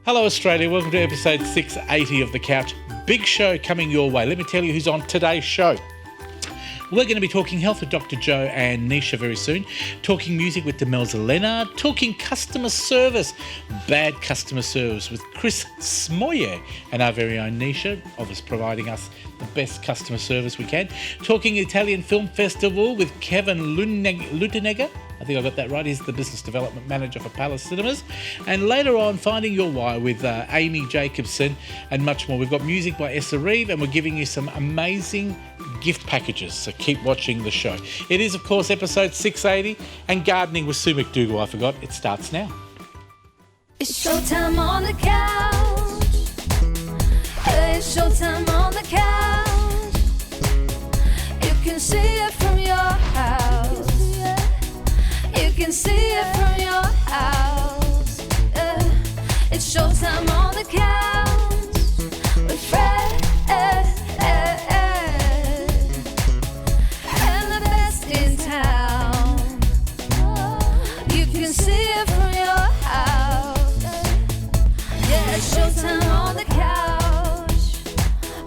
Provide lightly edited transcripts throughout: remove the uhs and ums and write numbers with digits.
Hello Australia, welcome to episode 680 of The Couch. Big show coming your way. Let me tell you who's on today's show. We're going to be talking health with Dr. Joe and Nisha very soon, talking music with Demelza Leonard, talking customer service, bad customer service with Chris Smoyer and our very own Nisha, obviously providing us the best customer service we can, talking Italian Film Festival with Kevin Lutenegger. I think I got that right. He's the Business Development Manager for Palace Cinemas. And later on, Finding Your Why with Amy Jacobson and much more. We've got music by Essa Reeve and we're giving you some amazing gift packages. So keep watching the show. It is, of course, episode 680 and Gardening with Sue McDougall. I forgot. It starts now. It's showtime on the couch. It's showtime on the couch. You can see it from your house. You can see it from your house. It's showtime on the couch with Fred and the best in town. You can see it from your house. Yeah, it's showtime on the couch.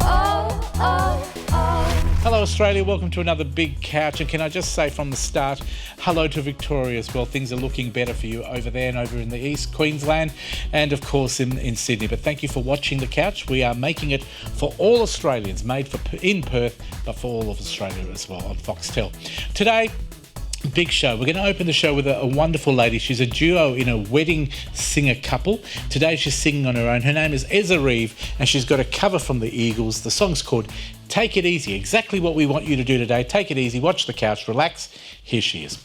Oh, oh, oh. Hello Australia, welcome to another Big Couch, and can I just say from the start, hello to Victoria as well. Things are looking better for you over there and over in the east, Queensland, and of course in Sydney. But thank you for watching The Couch. We are making it for all Australians, made for in Perth, but for all of Australia as well on Foxtel. Today, big show. We're going to open the show with a wonderful lady. She's a duo in a wedding singer couple. Today she's singing on her own. Her name is Essa Reeve and she's got a cover from the Eagles. The song's called Take It Easy. Exactly what we want you to do today. Take it easy, watch The Couch, relax. Here she is.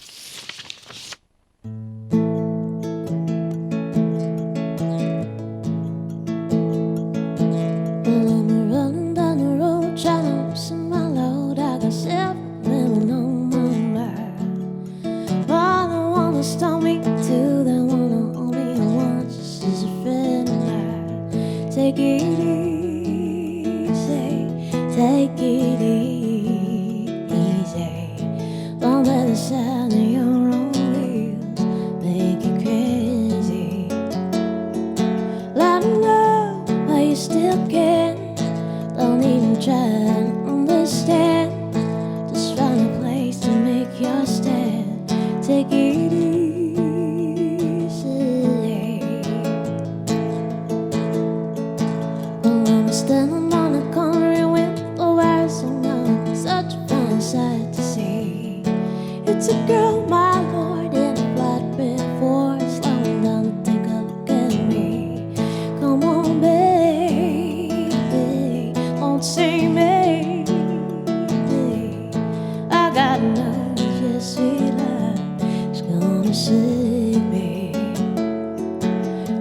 Stop me to the one and only one. This is a friend of mine. Take it easy, take it easy. Don't let the sound of your own wheels make you crazy. Let them know while you still can. Don't even try to understand. Just find a place to make your stand. Take it easy. Standing on the corner with the wires around, such a fine sight to see. It's a girl, my lord, in a flatbed Ford, slowing down to take a look at me. Come on, baby, don't say maybe. I got no just sweet love, it's gonna save me.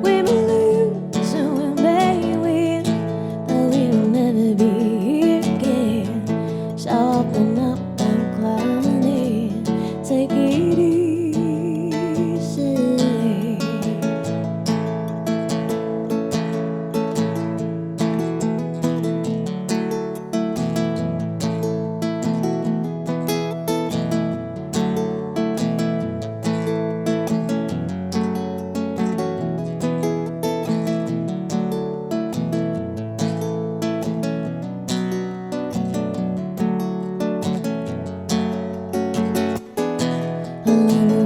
We may lose and we may win, we'll never be here again. So open up and climb in. Take it easy.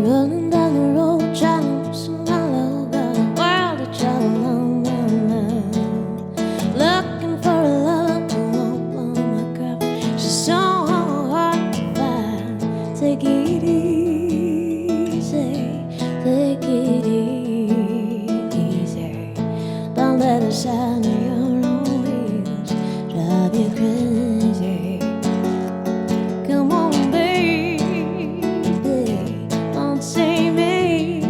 Running down the road, trying to lose some hollow, got a world of trouble on my mind. Looking for a love who won't blow my crap. She's so hard to find. Take it easy, take it easy. Don't let the sound of your own wheels drive you crazy. Come on, baby, don't say maybe.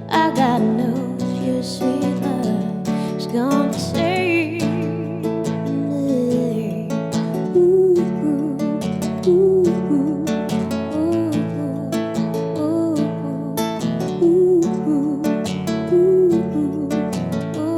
I got no your sweet love is gonna save me. Ooh, ooh, ooh, ooh, ooh, ooh, ooh, ooh, ooh.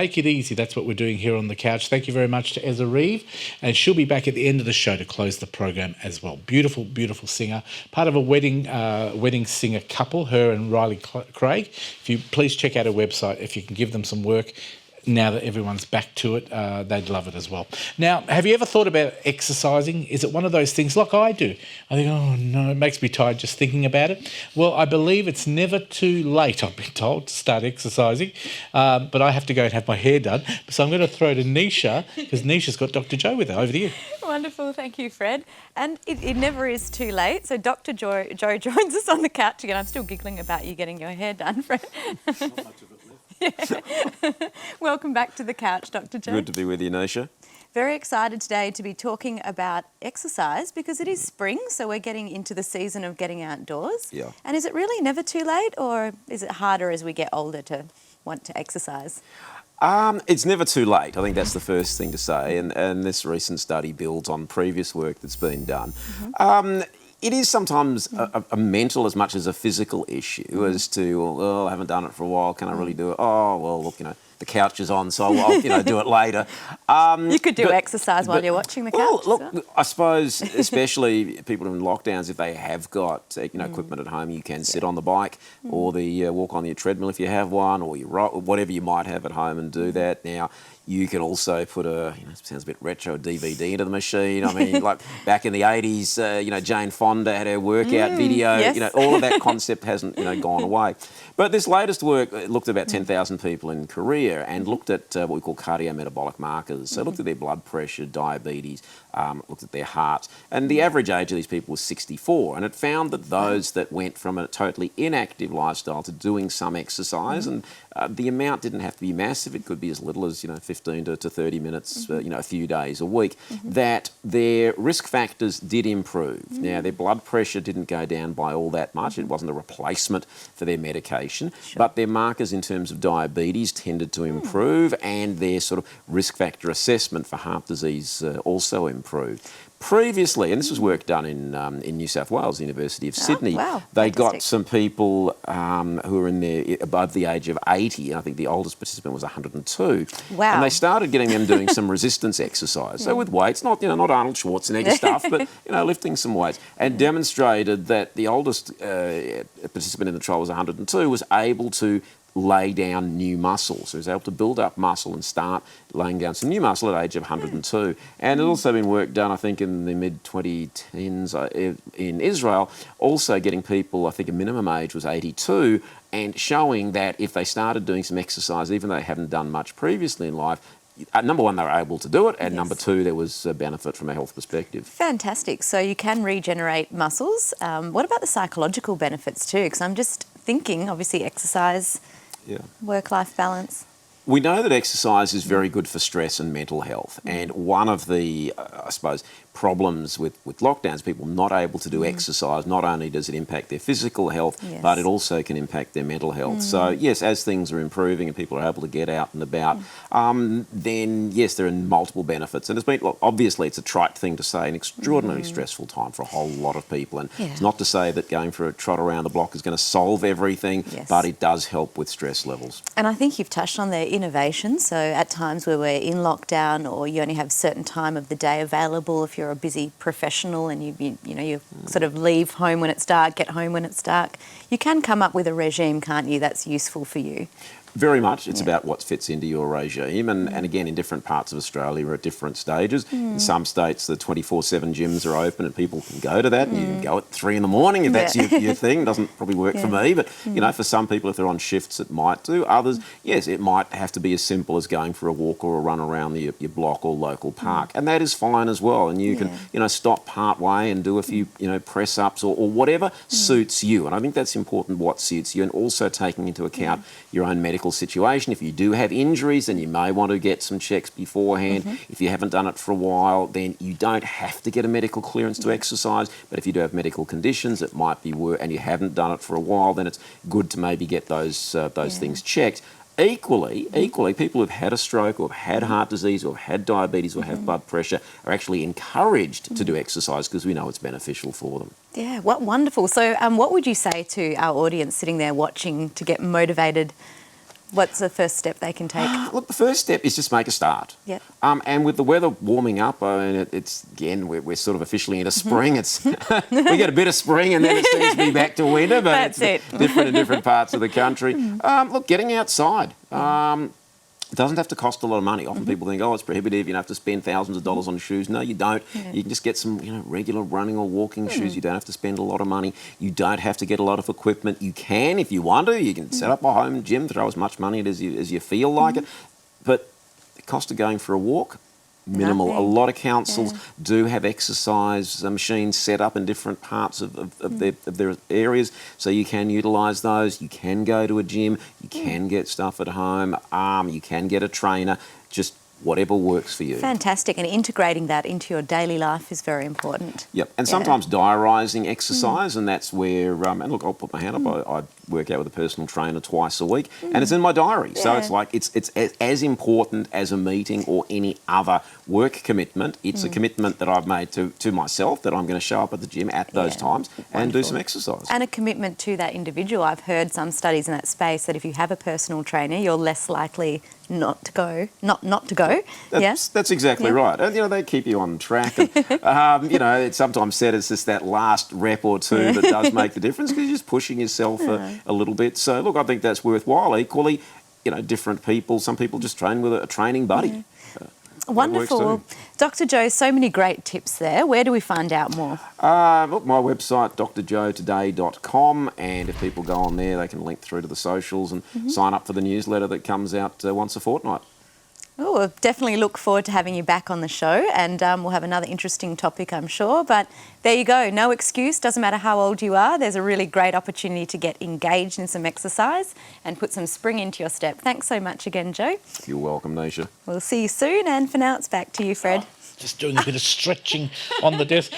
take it easy. That's what we're doing here on the couch. Thank you very much to Ezra Reeve, and she'll be back at the end of the show to close the program as well. Beautiful, beautiful singer, part of a wedding singer couple, her and Riley Craig. If you please check out her website, if you can give them some work. Now that everyone's back to it, they'd love it as well. Now, have you ever thought about exercising? Is it one of those things like I do? I think, oh no, it makes me tired just thinking about it. Well, I believe it's never too late, I've been told, to start exercising. But I have to go and have my hair done. So I'm going to throw to Nisha, because Nisha's got Dr. Joe with her. Over to you. Wonderful, thank you, Fred. And it never is too late. So Dr. Joe joins us on the couch again. I'm still giggling about you getting your hair done, Fred. Not much of it left. Welcome back to the couch, Dr. Joe. Good to be with you, Nisha. Very excited today to be talking about exercise because it is spring, so we're getting into the season of getting outdoors. Yeah. And is it really never too late, or is it harder as we get older to want to exercise? It's never too late. I think that's the first thing to say, and this recent study builds on previous work that's been done. It is sometimes a mental as much as a physical issue as to, well, I haven't done it for a while, can I really do it? Oh, well, look, the couch is on, so I'll do it later. You could do exercise while you're watching the couch. Well, look, I suppose especially people in lockdowns, if they have got equipment at home, you can sit on the bike or the walk on your treadmill if you have one, or whatever you might have at home and do that. Now, you can also put it sounds a bit retro, DVD into the machine. I mean, like back in the 80s, Jane Fonda had her workout video. Yes. All of that concept hasn't, gone away. But this latest work looked at about 10,000 people in Korea and looked at what we call cardiometabolic markers. So looked at their blood pressure, diabetes, looked at their heart. And the average age of these people was 64. And it found that those that went from a totally inactive lifestyle to doing some exercise, and the amount didn't have to be massive. It could be as little as, 15 to 30 minutes, a few days a week, that their risk factors did improve. Now, their blood pressure didn't go down by all that much. It wasn't a replacement for their medication, but their markers in terms of diabetes tended to improve, and their sort of risk factor assessment for heart disease also improved. Previously, and this was work done in New South Wales, University of Sydney, they got some people who were above the age of 80, and I think the oldest participant was 102. Wow. And they started getting them doing some resistance exercise. So with weights, not Arnold Schwarzenegger stuff, but lifting some weights, and demonstrated that the oldest participant in the trial was 102, was able to lay down new muscle. So he was able to build up muscle and start laying down some new muscle at the age of 102. And there's also been work done, I think, in the mid-2010s in Israel, also getting people, I think a minimum age was 82, and showing that if they started doing some exercise, even though they haven't done much previously in life, number one, they were able to do it, and number two, there was a benefit from a health perspective. Fantastic. So you can regenerate muscles. What about the psychological benefits too? Because I'm just thinking, obviously, exercise, work-life balance. We know that exercise is very good for stress and mental health, and one of the, I suppose, problems with lockdowns, people not able to do exercise, not only does it impact their physical health, but it also can impact their mental health. So yes, as things are improving and people are able to get out and about, then yes, there are multiple benefits. And it's been, obviously it's a trite thing to say, an extraordinarily stressful time for a whole lot of people. And it's not to say that going for a trot around the block is going to solve everything, but it does help with stress levels. And I think you've touched on the innovation. So at times where we're in lockdown, or you only have a certain time of the day available, if you're a busy professional and you sort of leave home when it's dark, get home when it's dark, you can come up with a regime, can't you, that's useful for you? Very much. It's about what fits into your regime. And again, in different parts of Australia we're at different stages. In some states, the 24/7 gyms are open and people can go to that. And you can go at 3 in the morning if that's your thing. Doesn't probably work for me. But, for some people, if they're on shifts, it might do. Others, yes, it might have to be as simple as going for a walk or a run around your block or local park. And that is fine as well. And you can, stop part way and do a few, press-ups or whatever suits you. And I think that's important, what suits you, and also taking into account your own medical situation. If you do have injuries, then you may want to get some checks beforehand. If you haven't done it for a while, then you don't have to get a medical clearance to exercise. But if you do have medical conditions, it might be and you haven't done it for a while, then it's good to maybe get those things checked. Equally, people who've had a stroke or have had heart disease or have had diabetes or have blood pressure are actually encouraged to do exercise because we know it's beneficial for them. Yeah, what wonderful. So what would you say to our audience sitting there watching to get motivated What's the first step they can take? Look, the first step is just make a start. Yep. And with the weather warming up, I mean, it's again, we're sort of officially into spring. It's we get a bit of spring and then it seems to be back to winter, but That's it's it. different in different parts of the country. Look, getting outside. It doesn't have to cost a lot of money. Often people think, oh, it's prohibitive, you have to spend thousands of dollars on shoes. No, you don't. Yeah. You can just get some, regular running or walking shoes. You don't have to spend a lot of money. You don't have to get a lot of equipment. You can, if you want to. You can set up a home gym, throw as much money as you feel like it. But the cost of going for a walk, minimal. Nothing. A lot of councils do have exercise machines set up in different parts of their areas, so you can utilise those. You can go to a gym. You can get stuff at home. You can get a trainer. Just whatever works for you. Fantastic, and integrating that into your daily life is very important. Yep, and sometimes diarising exercise, and that's where, and look, I'll put my hand up, I work out with a personal trainer twice a week, and it's in my diary. So it's like, it's as important as a meeting or any other work commitment. It's a commitment that I've made to myself, that I'm going to show up at the gym at those times and do some exercise. And a commitment to that individual. I've heard some studies in that space that if you have a personal trainer, you're less likely not to go. That's exactly right. And, they keep you on track. And, it's sometimes said it's just that last rep or two that does make the difference, because you're just pushing yourself a little bit. So, look, I think that's worthwhile. Equally, different people, some people just train with a training buddy. Wonderful. Well, Dr. Joe, so many great tips there. Where do we find out more? Look, my website, drjoetoday.com, and if people go on there, they can link through to the socials and sign up for the newsletter that comes out once a fortnight. Oh, we'll definitely look forward to having you back on the show, and we'll have another interesting topic, I'm sure. But there you go, no excuse, doesn't matter how old you are. There's a really great opportunity to get engaged in some exercise and put some spring into your step. Thanks so much again, Joe. You're welcome, Nisha. We'll see you soon, and for now, it's back to you, Fred. Just doing a bit of stretching on the desk.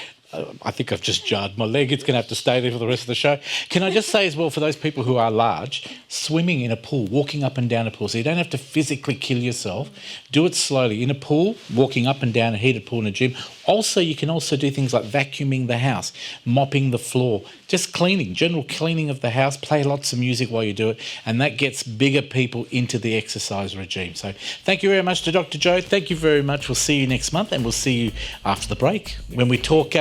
I think I've just jarred my leg. It's going to have to stay there for the rest of the show. Can I just say as well, for those people who are large, swimming in a pool, walking up and down a pool, so you don't have to physically kill yourself. Do it slowly. In a pool, walking up and down a heated pool in a gym. Also, you can also do things like vacuuming the house, mopping the floor, just cleaning, general cleaning of the house. Play lots of music while you do it, and that gets bigger people into the exercise regime. So thank you very much to Dr. Joe. Thank you very much. We'll see you next month, and we'll see you after the break when we talk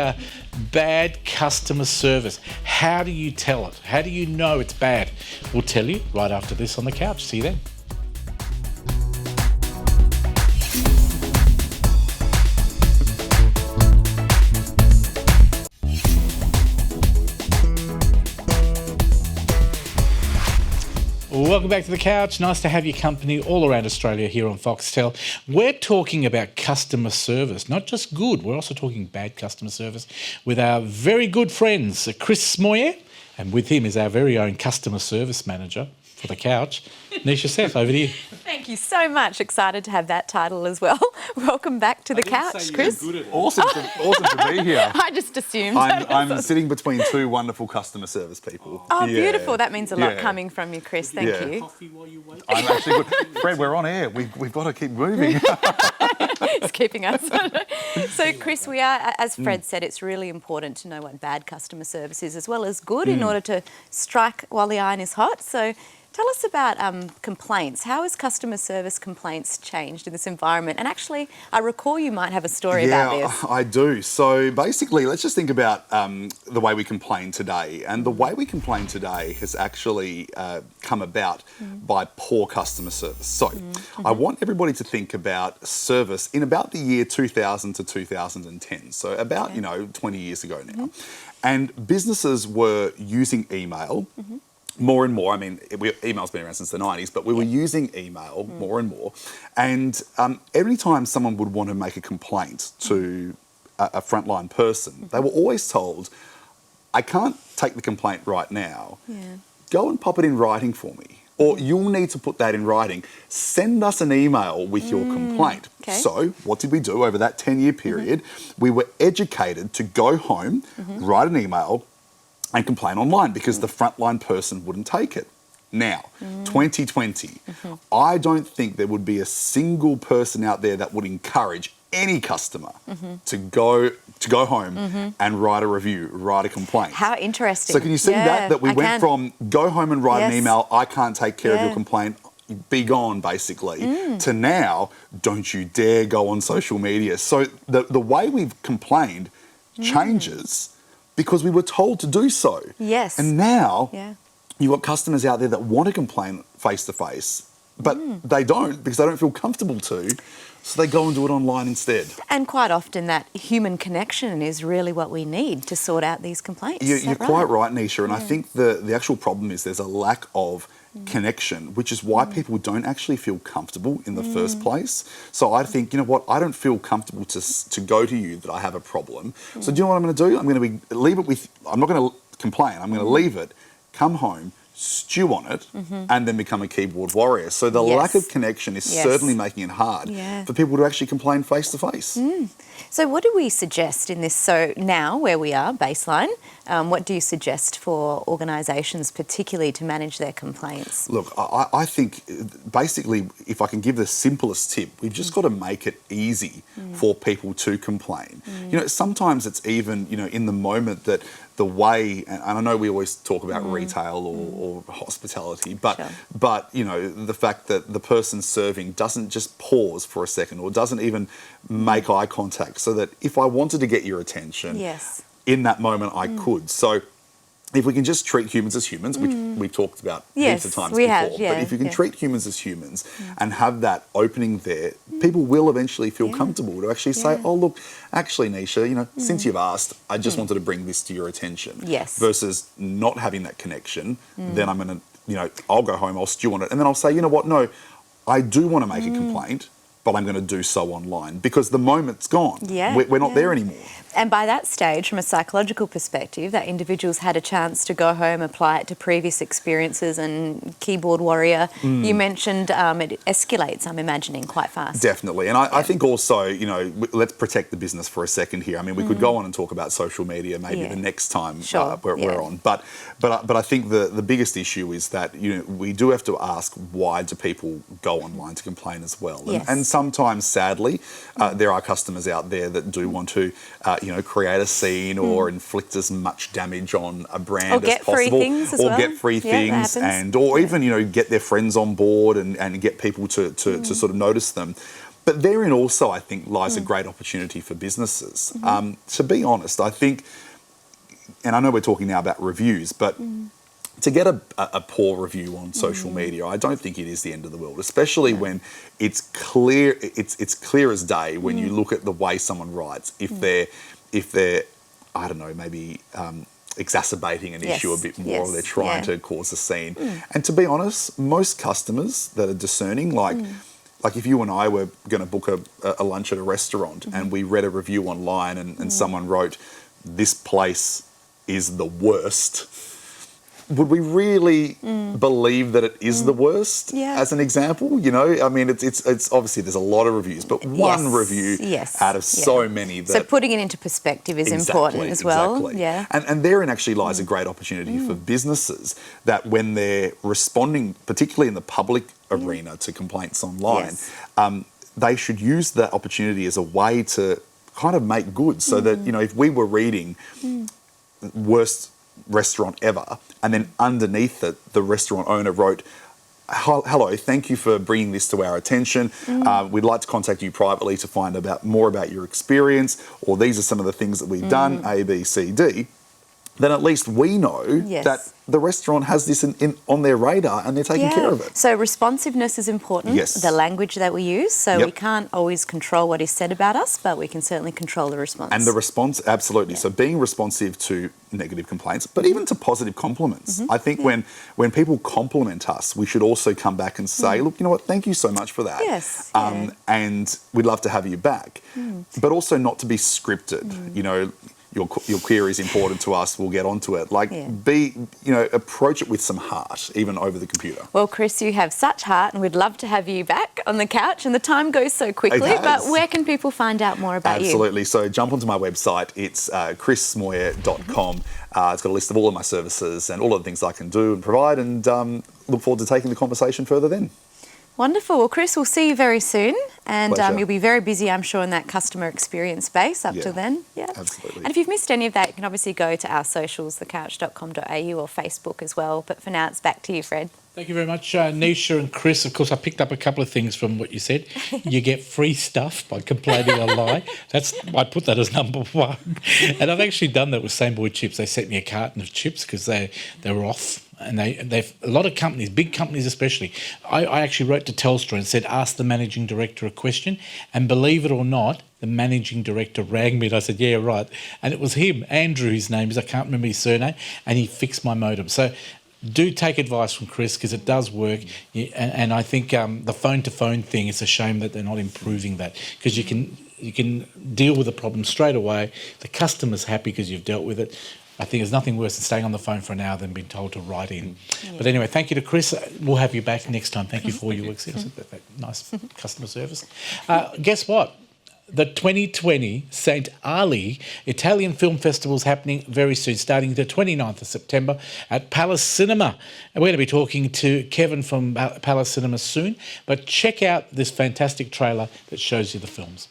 bad customer service. How do you tell it? How do you know it's bad? We'll tell you right after this on the couch. See you then. Welcome back to the couch. Nice to have your company all around Australia here on Foxtel. We're talking about customer service, not just good. We're also talking bad customer service with our very good friends, Chris Moyer, and with him is our very own customer service manager for the couch, Nisha Seth. Over to you. Thank you so much. Excited to have that title as well. Welcome back to the couch, Chris. Awesome to be here. I just assumed. I'm sitting between two wonderful customer service people. Oh, Yeah. beautiful. That means a lot Yeah. coming from you, Chris. Thank Yeah. you. Coffee while you wait. I'm actually good. Fred, we're on air. We've got to keep moving. It's keeping us. So, Chris, we are, as Fred said, it's really important to know what bad customer service is as well as good in order to strike while the iron is hot. So, tell us about complaints. How has customer service complaints changed in this environment? And actually, I recall you might have a story about this. I do. So basically, let's just think about the way we complain today. And the way we complain today has actually come about by poor customer service. So I want everybody to think about service in about the year 2000 to 2010. So about, 20 years ago now. And businesses were using email more and more. I mean, email's been around since the 90s, but we were using email more and more. And every time someone would want to make a complaint to a frontline person, they were always told, I can't take the complaint right now. Go and pop it in writing for me. Or you'll need to put that in writing. Send us an email with your complaint. Okay. So what did we do over that 10-year period? We were educated to go home, write an email, and complain online because the frontline person wouldn't take it. Now, 2020, I don't think there would be a single person out there that would encourage any customer to go home and write a review, write a complaint. How interesting. So can you see that we I went can. from go home and write an Yes. email, I can't take care of your complaint, be gone, basically, to now, don't you dare go on social media. So the way we've complained changes because we were told to do so. Yes. And now Yeah. you've got customers out there that want to complain face-to-face, but they don't because they don't feel comfortable to. So they go and do it online instead. And quite often that human connection is really what we need to sort out these complaints. You're quite right, Nisha. And I think the actual problem is there's a lack of connection, which is why people don't actually feel comfortable in the first place. So I think, you know what, I don't feel comfortable to go to you that I have a problem. So do you know what I'm going to do? I'm going to leave it with, I'm not going to complain. I'm going to leave it, come home, stew on it, and then become a keyboard warrior. So the lack of connection is certainly making it hard for people to actually complain face to face. So what do we suggest in this? So now where we are, baseline, what do you suggest for organisations particularly to manage their complaints? Look, I think basically if I can give the simplest tip, we've just got to make it easy for people to complain. You know, sometimes it's even, you know, in the moment that the way, and I know we always talk about retail or hospitality, but you know, the fact that the person serving doesn't just pause for a second or doesn't even make eye contact, so that if I wanted to get your attention in that moment, I could. So if we can just treat humans as humans, which we've talked about heaps of times before, but if you can treat humans as humans and have that opening there, people will eventually feel comfortable to actually say, oh, look, actually, Nisha, you know, since you've asked, I just wanted to bring this to your attention. Versus not having that connection, then I'm going to, you know, I'll go home, I'll stew on it, and then I'll say, you know what, no, I do want to make a complaint, but I'm going to do so online because the moment's gone. We're not there anymore. And by that stage, from a psychological perspective, that individual's had a chance to go home, apply it to previous experiences, and keyboard warrior, you mentioned it escalates, I'm imagining, quite fast. Definitely. And I think also, you know, let's protect the business for a second here. I mean, we could go on and talk about social media maybe the next time we're on. But I think the biggest issue is that, you know, we do have to ask, why do people go online to complain as well? And sometimes, sadly, there are customers out there that do want to you know, create a scene or inflict as much damage on a brand as possible. Or get free things or even, you know, get their friends on board and get people to sort of notice them. But therein also, I think, lies a great opportunity for businesses. To be honest, I think, and I know we're talking now about reviews, but to get a poor review on social media, I don't think it is the end of the world, especially when it's clear, it's clear as day when you look at the way someone writes. If they're, I don't know, maybe exacerbating an issue a bit more, or they're trying to cause a scene. And to be honest, most customers that are discerning, like if you and I were going to book a lunch at a restaurant and we read a review online and someone wrote, "This place is the worst," would we really believe that it is the worst? As an example, you know, I mean, it's obviously there's a lot of reviews, but one review out of so many. That, so putting it into perspective is important as well. And therein actually lies a great opportunity for businesses that when they're responding, particularly in the public arena, to complaints online, they should use that opportunity as a way to kind of make good. So that, you know, if we were reading worst restaurant ever, and then underneath it the restaurant owner wrote, "Hello, thank you for bringing this to our attention. We'd like to contact you privately to find out more about your experience, or these are some of the things that we've done, A, B, C, D," then at least we know that the restaurant has this on their radar and they're taking care of it. So responsiveness is important, the language that we use. So we can't always control what is said about us, but we can certainly control the response. And the response, absolutely. So being responsive to negative complaints, but even to positive compliments. I think when people compliment us, we should also come back and say, look, you know what, thank you so much for that. And we'd love to have you back. But also not to be scripted, you know, your query is important to us, we'll get onto it. Like, approach it with some heart, even over the computer. Well, Chris, you have such heart, and we'd love to have you back on the couch, and the time goes so quickly, but where can people find out more about you? Absolutely. So jump onto my website. It's chrismoyer.com. It's got a list of all of my services and all of the things I can do and provide, and look forward to taking the conversation further then. Wonderful. Well, Chris, we'll see you very soon. And Pleasure. you'll be very busy, I'm sure, in that customer experience space up till then. Absolutely. And if you've missed any of that, you can obviously go to our socials, thecouch.com.au, or Facebook as well. But for now, it's back to you, Fred. Thank you very much, Nisha and Chris. Of course, I picked up a couple of things from what you said. You get free stuff by complaining a lie. I put that as number one. And I've actually done that with Same Boy Chips. They sent me a carton of chips because they were off. And they've a lot of companies, big companies especially. I actually wrote to Telstra and said, ask the managing director a question. And believe it or not, the managing director rang me and I said, yeah, right. And it was him, Andrew, his name is. I can't remember his surname. And he fixed my modem. So do take advice from Chris because it does work. And I think the phone-to-phone thing, it's a shame that they're not improving that because you can deal with the problem straight away. The customer's happy because you've dealt with it. I think there's nothing worse than staying on the phone for an hour than being told to write in. Yeah. But anyway, thank you to Chris. We'll have you back next time. Thank you for all your work. Nice customer service. Guess what? The 2020 St. Ali Italian Film Festival is happening very soon, starting the 29th of September at Palace Cinema. And we're going to be talking to Kevin from Palace Cinema soon. But check out this fantastic trailer that shows you the films.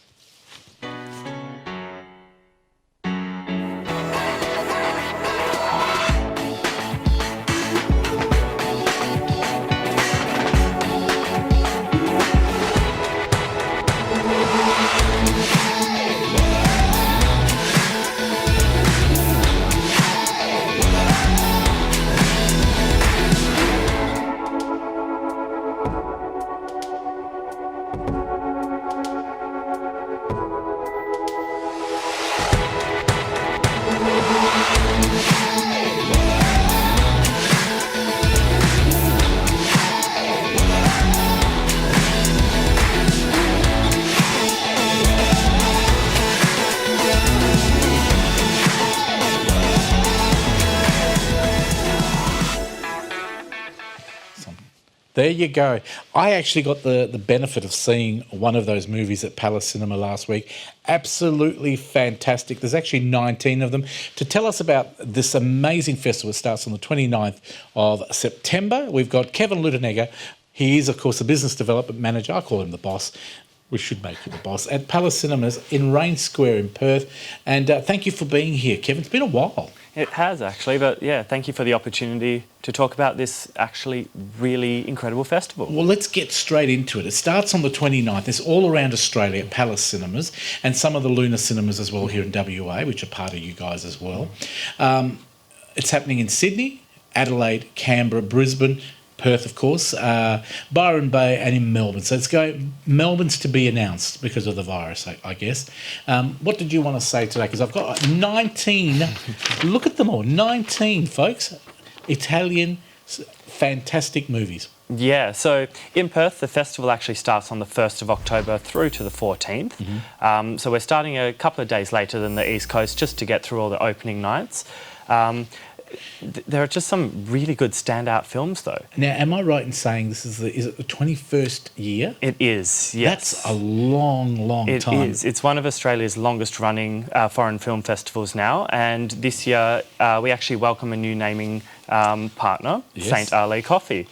There you go. I actually got the benefit of seeing one of those movies at Palace Cinema last week. Absolutely fantastic. There's actually 19 of them. To tell us about this amazing festival, it starts on the 29th of September. We've got Kevin Lutenegger. He is, of course, a business development manager. I call him the boss. We should make you the boss. At Palace Cinemas in Rain Square in Perth. And thank you for being here, Kevin. It's been a while. It has actually, but yeah, thank you for the opportunity to talk about this actually really incredible festival. Well, let's get straight into it. It starts on the 29th. It's all around Australia at Palace Cinemas and some of the Lunar Cinemas as well here in WA, which are part of you guys as well. It's happening in Sydney, Adelaide, Canberra, Brisbane, Perth, of course, Byron Bay and in Melbourne. So Melbourne's to be announced because of the virus, I guess. What did you want to say today? Because I've got 19, look at them all, 19, folks, Italian fantastic movies. Yeah, so in Perth, the festival actually starts on the 1st of October through to the 14th. Mm-hmm. So we're starting a couple of days later than the East Coast just to get through all the opening nights. There are just some really good standout films, though. Now, am I right in saying this is it the 21st year? It is, yes. That's a long time. It is. It's one of Australia's longest-running foreign film festivals now, and this year we actually welcome a new naming partner, yes. St. Ali Coffee.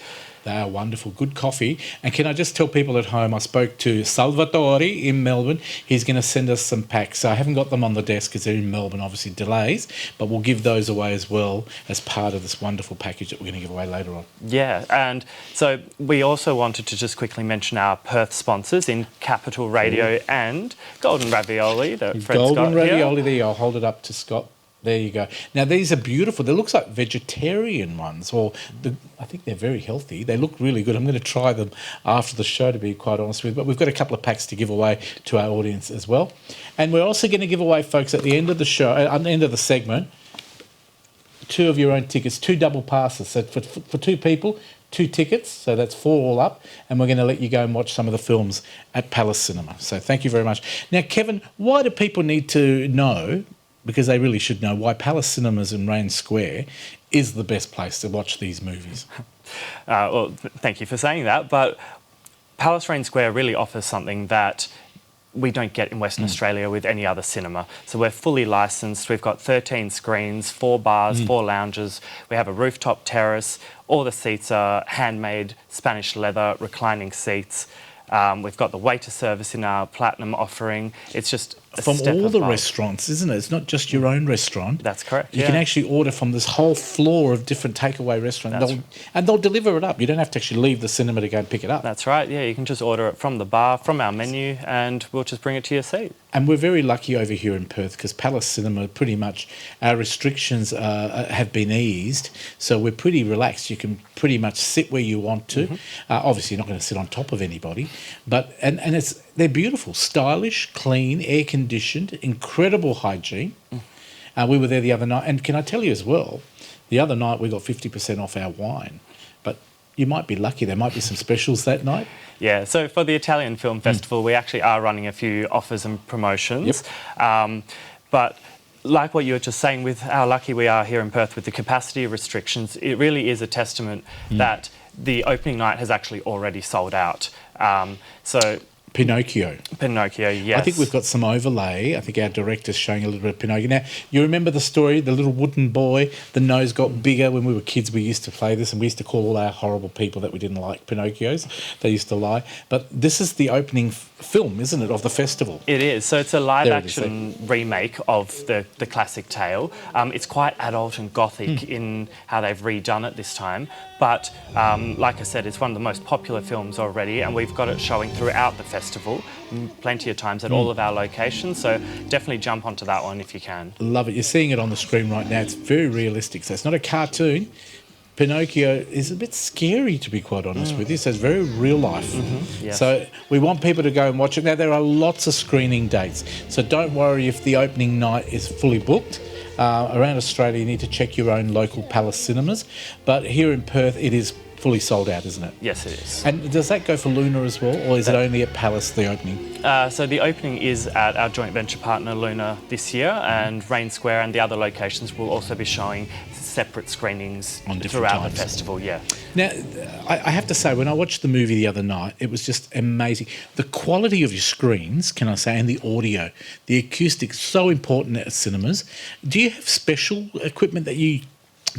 They are wonderful, good coffee. And can I just tell people at home, I spoke to Salvatore in Melbourne. He's going to send us some packs. So I haven't got them on the desk because they're in Melbourne, obviously delays, but we'll give those away as well as part of this wonderful package that we're going to give away later on. Yeah, and so we also wanted to just quickly mention our Perth sponsors in Capital Radio and Golden Ravioli. Golden Ravioli, there you go. I'll hold it up to Scott. There you go. Now, these are beautiful. They look like vegetarian ones, I think they're very healthy. They look really good. I'm going to try them after the show, to be quite honest with you. But we've got a couple of packs to give away to our audience as well. And we're also going to give away, folks, at the end of the show, at the end of the segment, 2 of your own tickets, 2 double passes. So for 2 people, 2 tickets, so that's 4 all up, and we're going to let you go and watch some of the films at Palace Cinema. So thank you very much. Now, Kevin, why do people need to know, because they really should know, why Palace Cinemas in Rain Square is the best place to watch these movies? Well, thank you for saying that, but Palace Rain Square really offers something that we don't get in Western Australia with any other cinema. So we're fully licensed. We've got 13 screens, 4 bars, 4 lounges. We have a rooftop terrace. All the seats are handmade Spanish leather reclining seats. We've got the waiter service in our Platinum offering. It's just from step all the above. restaurants, isn't it? It's not just your own restaurant. That's correct. You can actually order from this whole floor of different takeaway restaurants, and they'll deliver it up. You don't have to actually leave the cinema to go and pick it up. That's right. Yeah, you can just order it from the bar, from our menu, and we'll just bring it to your seat. And we're very lucky over here in Perth because Palace Cinema, pretty much our restrictions have been eased, so we're pretty relaxed. You can pretty much sit where you want to. Obviously, you're not going to sit on top of anybody, but and they're beautiful, stylish, clean, air conditioned, incredible hygiene. We were there the other night, and can I tell you as well, the other night we got 50% off our wine, but you might be lucky. There might be some specials that night. Yeah, so for the Italian Film Festival, we actually are running a few offers and promotions. But like what you were just saying, with how lucky we are here in Perth with the capacity restrictions, it really is a testament that the opening night has actually already sold out. Pinocchio, yes. I think we've got some overlay. I think our director's showing a little bit of Pinocchio. Now, you remember the story, the little wooden boy, the nose got bigger. When we were kids, we used to play this, and we used to call all our horrible people that we didn't like Pinocchios. They used to lie. But this is the opening film, isn't it, of the festival? It is. So it's a live-action remake of the classic tale. It's quite adult and gothic in how they've redone it this time. But like I said, it's one of the most popular films already, and we've got it showing throughout the festival plenty of times at all of our locations. So definitely jump onto that one if you can. Love it. You're seeing it on the screen right now. It's very realistic. So it's not a cartoon. Pinocchio is a bit scary, to be quite honest with you. So it's very real life. Yes. So we want people to go and watch it. Now, there are lots of screening dates. So don't worry if the opening night is fully booked. Around Australia, you need to check your own local Palace cinemas. But here in Perth, it is fully sold out, isn't it? Yes, it is. And does that go for Luna as well, or is it only at Palace, the opening? So the opening is at our joint venture partner Luna this year, and Rain Square and the other locations will also be showing separate screenings On different throughout times. the festival. Yeah. Now, I have to say, when I watched the movie the other night, it was just amazing. The quality of your screens, can I say, and the audio, the acoustics, so important at cinemas. Do you have special equipment that you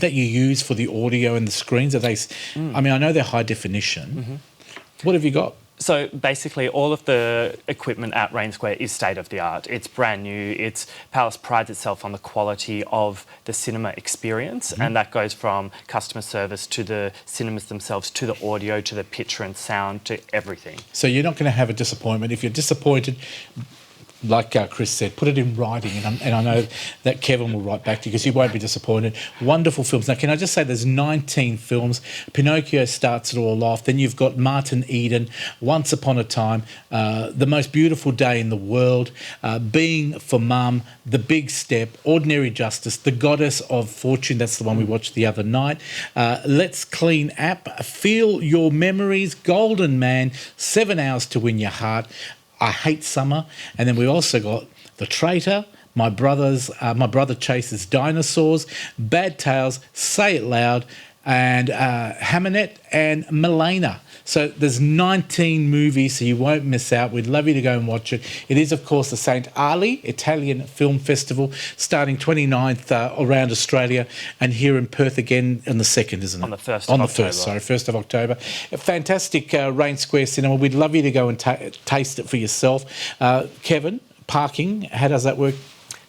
use for the audio and the screens? Are they? I mean, I know they're high definition. What have you got? So basically, all of the equipment at Rain Square is state of the art. It's brand new. Palace prides itself on the quality of the cinema experience, and that goes from customer service to the cinemas themselves, to the audio, to the picture and sound, to everything. So you're not going to have a disappointment. If you're disappointed, like Chris said, put it in writing, and I know that Kevin will write back to you because you won't be disappointed. Wonderful films. Now, can I just say there's 19 films. Pinocchio starts it all off. Then you've got Martin Eden, Once Upon a Time, The Most Beautiful Day in the World, Being for Mum, The Big Step, Ordinary Justice, The Goddess of Fortune, that's the one we watched the other night, Let's Clean Up, Feel Your Memories, Golden Man, 7 Hours to Win Your Heart, I Hate Summer, and then we also got The Traitor, My Brother Chases Dinosaurs, Bad Tales, Say It Loud, and Hamanette and Milena. So there's 19 movies, so you won't miss out. We'd love you to go and watch it. It is, of course, the St. Ali Italian Film Festival, starting 29th around Australia, and here in Perth again on the 2nd, isn't it? On the 1st of On the October. 1st, sorry, 1st of October. A fantastic Rain Square Cinema. We'd love you to go and taste it for yourself. Kevin, parking, how does that work?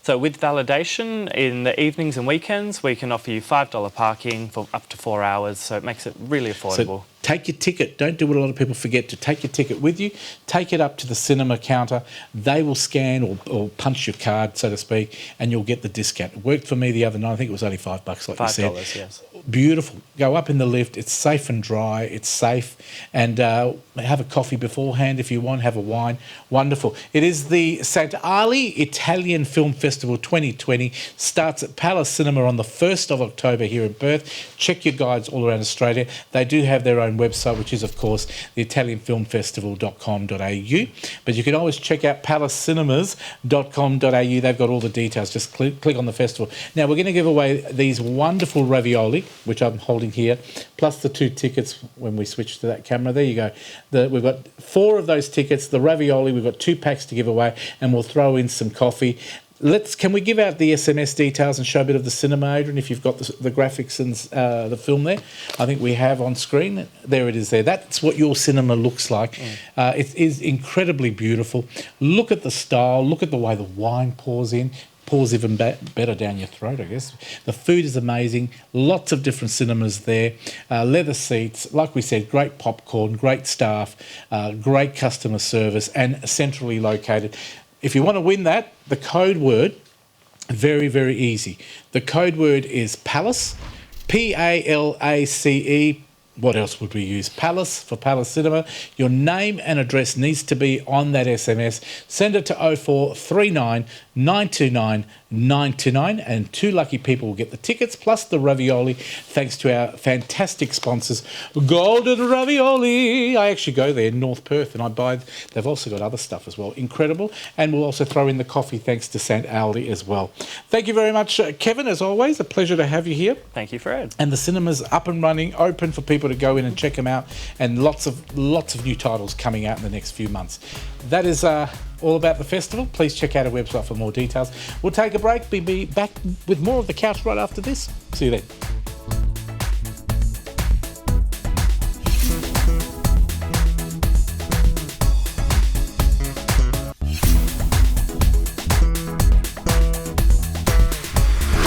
So with validation, in the evenings and weekends, we can offer you $5 parking for up to 4 hours, so it makes it really affordable. So take your ticket. Don't do what a lot of people forget, to take your ticket with you. Take it up to the cinema counter. They will scan or punch your card, so to speak, and you'll get the discount. It worked for me the other night. I think it was only $5, like you said. $5, yes. Beautiful. Go up in the lift. It's safe and dry. It's safe. And have a coffee beforehand if you want. Have a wine. Wonderful. It is the St. Ali Italian Film Festival 2020. Starts at Palace Cinema on the 1st of October here in Perth. Check your guides all around Australia. They do have their own website, which is, of course, the italianfilmfestival.com.au. But you can always check out palacecinemas.com.au. They've got all the details. Just click on the festival. Now, we're going to give away these wonderful ravioli, which I'm holding here, plus the 2 tickets when we switch to that camera. There you go. We've got 4 of those tickets. The ravioli, we've got 2 packs to give away, and we'll throw in some coffee. Can we give out the SMS details and show a bit of the cinema, Adrian, if you've got the graphics and the film there? I think we have on screen. There it is there. That's what your cinema looks like. It is incredibly beautiful. Look at the style. Look at the way the wine pours in. Pours even better down your throat, I guess. The food is amazing. Lots of different cinemas there. Leather seats. Like we said, great popcorn, great staff, great customer service, and centrally located. If you want to win that, the code word, very, very easy. The code word is Palace, P-A-L-A-C-E. What else would we use? Palace for Palace Cinema. Your name and address needs to be on that SMS. Send it to 0439 929 929 and 2 lucky people will get the tickets plus the ravioli thanks to our fantastic sponsors, Golden Ravioli. I actually go there in North Perth and I buy, they've also got other stuff as well. Incredible. And we'll also throw in the coffee thanks to St. Aldi as well. Thank you very much, Kevin, as always. A pleasure to have you here. Thank you, Fred. And the cinema's up and running, open for people to go in and check them out, and lots of new titles coming out in the next few months. That is all about the festival. Please check out our website for more details. We'll take a break. We'll be back with more of The Couch right after this. See you then.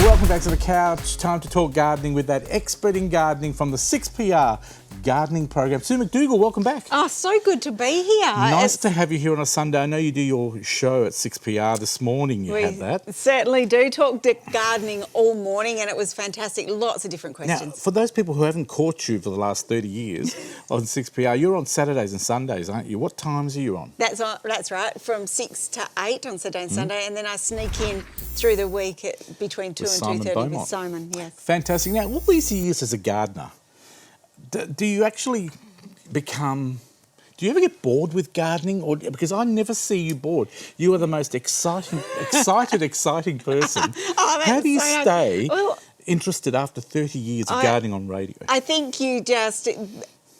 Welcome back to The Couch. Time to talk gardening with that expert in gardening from the 6PR gardening program. Sue McDougall, welcome back. Oh, so good to be here. Nice to have you here on a Sunday. I know you do your show at 6PR this morning. You had that. We certainly do talk gardening all morning, and it was fantastic. Lots of different questions. Now, for those people who haven't caught you for the last 30 years on 6PR, you're on Saturdays and Sundays, aren't you? What times are you on? That's right, from 6 to 8 on Saturday and Sunday, and then I sneak in through the week between 2 and 2:30 with Simon. Yes. Fantastic. Now, all these years as a gardener, do you actually become... Do you ever get bored with gardening? Or because I never see you bored. You are the most exciting person. How do you stay interested after 30 years of gardening on radio? I think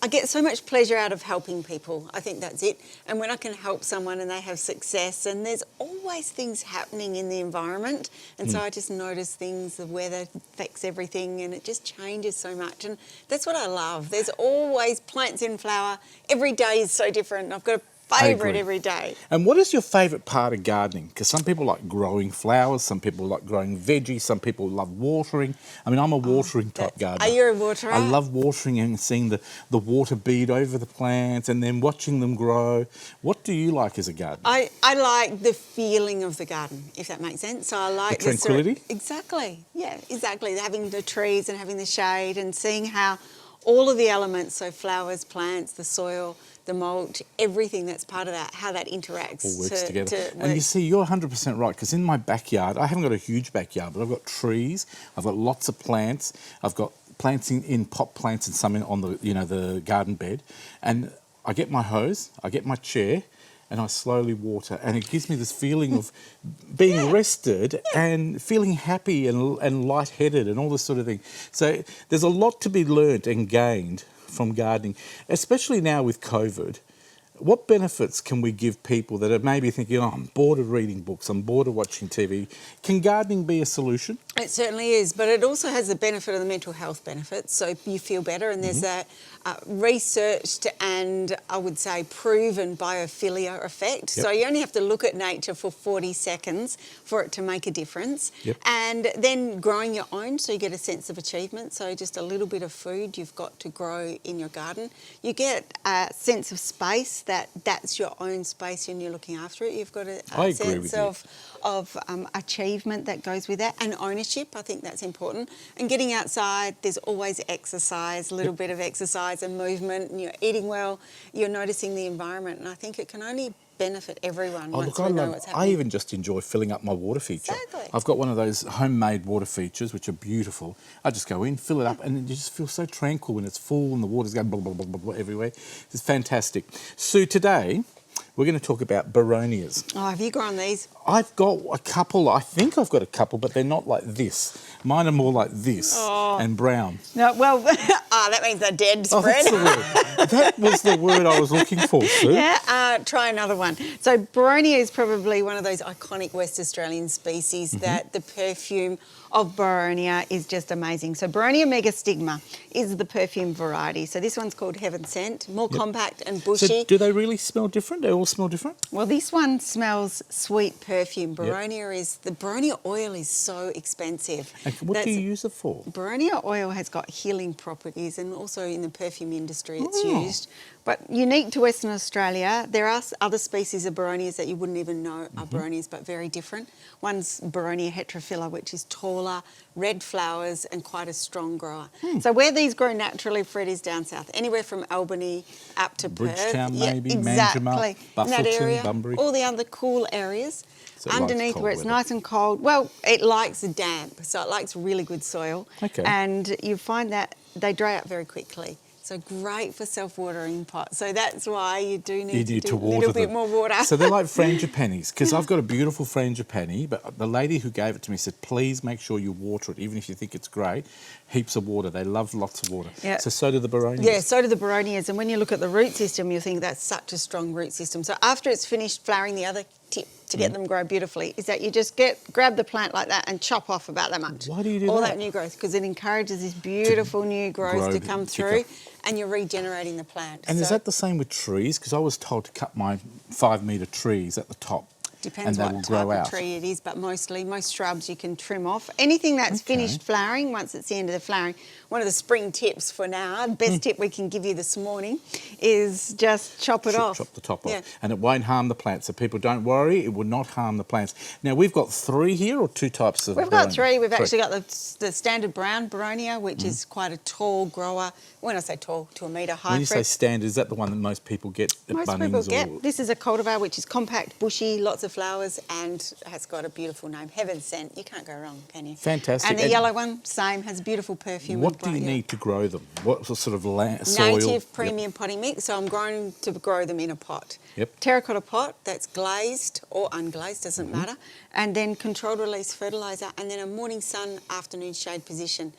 I get so much pleasure out of helping people. I think that's it. And when I can help someone and they have success, and there's always things happening in the environment, and so I just notice things, the weather affects everything, and it just changes so much. And that's what I love. There's always plants in flower. Every day is so different. I've got a favourite every day. And what is your favourite part of gardening? Because some people like growing flowers, some people like growing veggies, some people love watering. I mean, I'm a watering type gardener. Are you a waterer? I love watering and seeing the water bead over the plants and then watching them grow. What do you like as a gardener? I like the feeling of the garden, if that makes sense. So I like the tranquility? Exactly. Yeah, exactly. Having the trees and having the shade and seeing how all of the elements, so flowers, plants, the soil, the mulch, everything that's part of that, how that interacts. All works together. And you see, you're 100% right, because in my backyard, I haven't got a huge backyard, but I've got trees, I've got lots of plants, I've got plants in pot plants and some on the garden bed, and I get my hose, I get my chair, and I slowly water, and it gives me this feeling of being rested and feeling happy and lightheaded and all this sort of thing. So there's a lot to be learnt and gained from gardening, especially now with COVID. What benefits can we give people that are maybe thinking, I'm bored of reading books, I'm bored of watching TV? Can gardening be a solution? It certainly is, but it also has the benefit of the mental health benefits, so you feel better, and there's that researched and I would say proven biophilia effect. Yep. So you only have to look at nature for 40 seconds for it to make a difference. Yep. And then growing your own, so you get a sense of achievement. So just a little bit of food you've got to grow in your garden. You get a sense of space, that's your own space and you're looking after it. You've got a sense of achievement that goes with that, and ownership. I think that's important. And getting outside, there's always exercise, a little bit of exercise and movement, and you're eating well, you're noticing the environment, and I think it can only benefit everyone once we know what's happening. I even just enjoy filling up my water feature. Exactly. I've got one of those homemade water features, which are beautiful. I just go in, fill it up, and you just feel so tranquil when it's full and the water's going blah, blah, blah, blah, blah, everywhere. It's fantastic. Sue, today we're going to talk about Boronias. Oh, have you grown these? I've got a couple. I think I've got a couple, but they're not like this. Mine are more like this and brown. No, well, that means they're dead Oh, spread. that's the word. That was the word I was looking for, Sue. Yeah, try another one. So Boronia is probably one of those iconic West Australian species that the perfume of Boronia is just amazing. So Boronia megastigma is the perfume variety. So this one's called Heaven Scent, more compact and bushy. So do they really smell different? They all smell different? Well, this one smells sweet perfume. The Boronia oil is so expensive. And what do you use it for? Boronia oil has got healing properties, and also in the perfume industry it's used. But unique to Western Australia, there are other species of Boronias that you wouldn't even know are Boronias, but very different. One's Boronia heterophylla, which is taller, red flowers, and quite a strong grower. So where these grow naturally, Fred, is down south, anywhere from Albany up to Bridgetown, Perth. maybe, exactly. Manjimup, In that Busselton, area, Bunbury. all the other cool areas. So it likes Underneath cold where it's weather. nice and cold, well, it likes damp, so it likes really good soil. Okay. And you find that they dry out very quickly. So great for self-watering pots. So that's why you do need to do a water little bit them. more water. So they're like frangipanis, because I've got a beautiful frangipani, but the lady who gave it to me said, please make sure you water it, even if you think it's great. Heaps of water. They love lots of water. Yeah. So do the Boronias. Yeah, so do the Boronias. And when you look at the root system, you think that's such a strong root system. So after it's finished flowering, the other tip to get them grow beautifully is that you just grab the plant like that and chop off about that much. Why do you do all that? that new growth, because it encourages this beautiful new growth to come through, and you're regenerating the plant. And is So that the same with trees? Because I was told to cut my 5-metre trees at the top. depends and they what will type grow of out. tree it is, but most shrubs you can trim off. Anything that's finished flowering, once it's the end of the flowering, one of the spring tips for now, the best tip we can give you this morning, is just chop it off. Chop the top Yeah. off. And it won't harm the plants. So people don't worry, it will not harm the plants. Now, we've got 3 here or 2 types of We've got Boronia? 3. We've actually got the standard brown Boronia, which is quite a tall grower. When I say tall, to a metre high. When you say Fred. standard, is that the one that most people get at Most Bunnings? people or... get. This is a cultivar which is compact, bushy, lots of flowers, and has got a beautiful name, Heaven Scent. You can't go wrong, can you? Fantastic. And the And yellow one, same, has beautiful perfume. What and do you bright yellow. need to grow them? What sort of soil? Native premium potting mix, so I'm going to grow them in a pot. Yep. Terracotta pot that's glazed or unglazed, doesn't Mm-hmm. matter. And then controlled release fertiliser, and then a morning sun, afternoon shade position.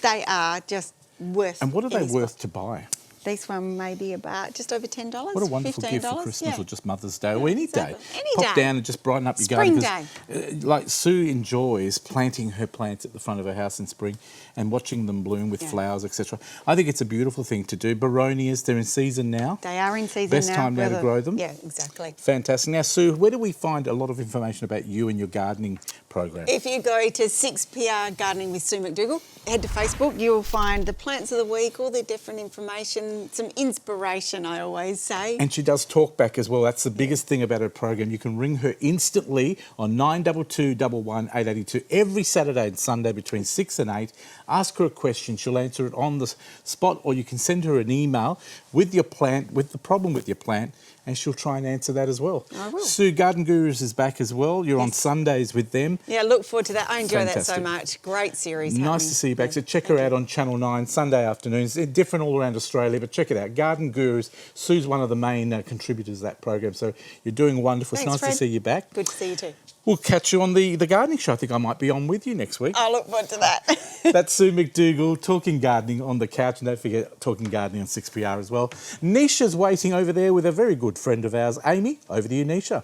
They are just worth. And what are they any worth spot. to buy? This one may be about just over $10. What a wonderful gift for $15, Christmas yeah. or just Mother's Day or any exactly. day. Any Pop day. down and just brighten up your Spring garden. 'Cause, like Sue enjoys planting her plants at the front of her house in spring and watching them bloom with Yeah. flowers, etc. I think it's a beautiful thing to do. Boronias, they're in season now. They are in season Best now. time now to whether- grow them. Yeah, exactly. Fantastic. Now, Sue, where do we find a lot of information about you and your gardening program? If you go to 6PR Gardening with Sue McDougall, head to Facebook, you'll find the plants of the week, all the different information, some inspiration, I always say. And she does talk back as well. That's the biggest thing about her program. You can ring her instantly on 922 11 882 every Saturday and Sunday between 6 and 8. Ask her a question. She'll answer it on the spot, or you can send her an email with your plant, with the problem with your plant, and she'll try and answer that as well. I will. Sue, Garden Gurus is back as well. You're on Yes. Sundays with them. Yeah, look forward to that. I enjoy that Fantastic. so much. Great series. Nice happening. to see you back. Yeah, So check her out on Channel 9 Sunday afternoons. They're different all around Australia, but check it out. Garden Gurus. Sue's one of the main contributors to that program, so you're doing wonderful. Thanks, it's nice to Fred. see you back. Good to see you too. We'll catch you on the gardening show. I think I might be on with you next week. I look forward to that. That's Sue McDougall talking gardening on the couch. And don't forget, talking gardening on 6PR as well. Nisha's waiting over there with a very good friend of ours, Amy. Over to you, Nisha.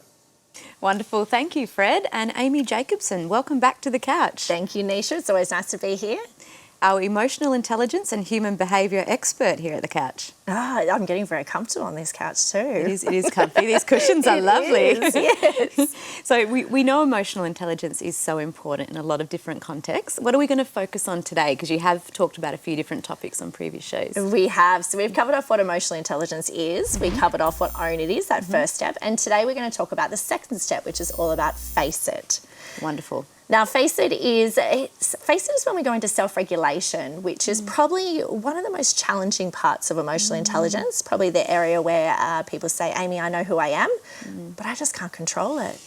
Wonderful. Thank you, Fred. And Amy Jacobson, welcome back to the couch. Thank you, Nisha. It's always nice to be here. Our emotional intelligence and human behaviour expert here at the couch. I'm getting very comfortable on this couch too. It is comfy. These cushions are It lovely. is, yes. So we know emotional intelligence is so important in a lot of different contexts. What are we going to focus on today? Because you have talked about a few different topics on previous shows. We have. So we've covered off what emotional intelligence is. We covered off what own it is, that first step. And today we're going to talk about the second step, which is all about face it. Wonderful. Now, face it is when we go into self-regulation, which is probably one of the most challenging parts of emotional intelligence, probably the area where people say, Amy, I know who I am, but I just can't control it.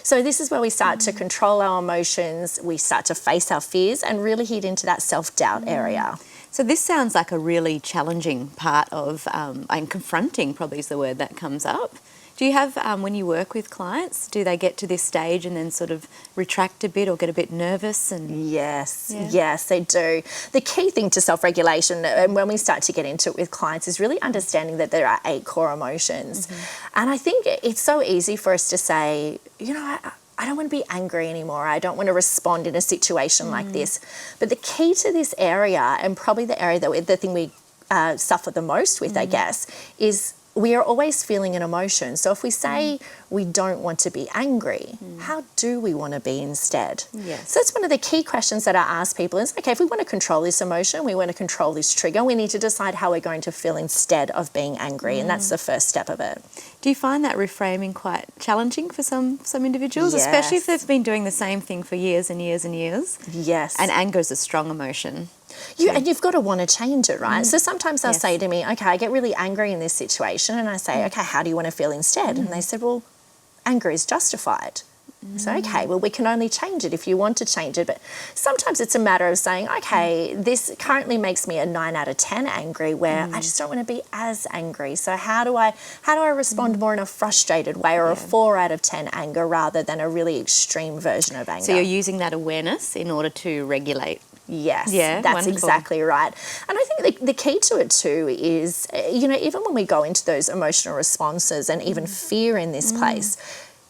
So this is where we start to control our emotions, we start to face our fears and really hit into that self-doubt area. So this sounds like a really challenging part of, and confronting probably is the word that comes up. Do you have, when you work with clients, do they get to this stage and then sort of retract a bit or get a bit nervous? And Yes, Yeah. yes, they do. The key thing to self-regulation, and when we start to get into it with clients, is really understanding that there are 8 core emotions. And I think it's so easy for us to say, you know, I don't want to be angry anymore. I don't want to respond in a situation like this. But the key to this area, and probably the area that the thing we suffer the most with, I guess, is we are always feeling an emotion. So if we say we don't want to be angry, how do we want to be instead? Yes. So that's one of the key questions that I ask people is, okay, if we want to control this emotion, we want to control this trigger, we need to decide how we're going to feel instead of being angry. And that's the first step of it. do you find that reframing quite challenging for some individuals, especially if Yes. they've been doing the same thing for years and years and years? Yes. And anger is a strong emotion. And you've got to want to change it, right? So sometimes they'll Yes. say to me, okay, I get really angry in this situation. And I say, okay, how do you want to feel instead? And they said, well, anger is justified. So, okay, well, we can only change it if you want to change it. But sometimes it's a matter of saying, okay, this currently makes me a 9 out of 10 angry, where I just don't want to be as angry. So how do I respond more in a frustrated way, or a 4 out of 10 anger rather than a really extreme version of anger? So you're using that awareness in order to regulate. Yes, Yeah, that's wonderful. exactly right. And I think the key to it too is, you know, even when we go into those emotional responses and even fear in this place,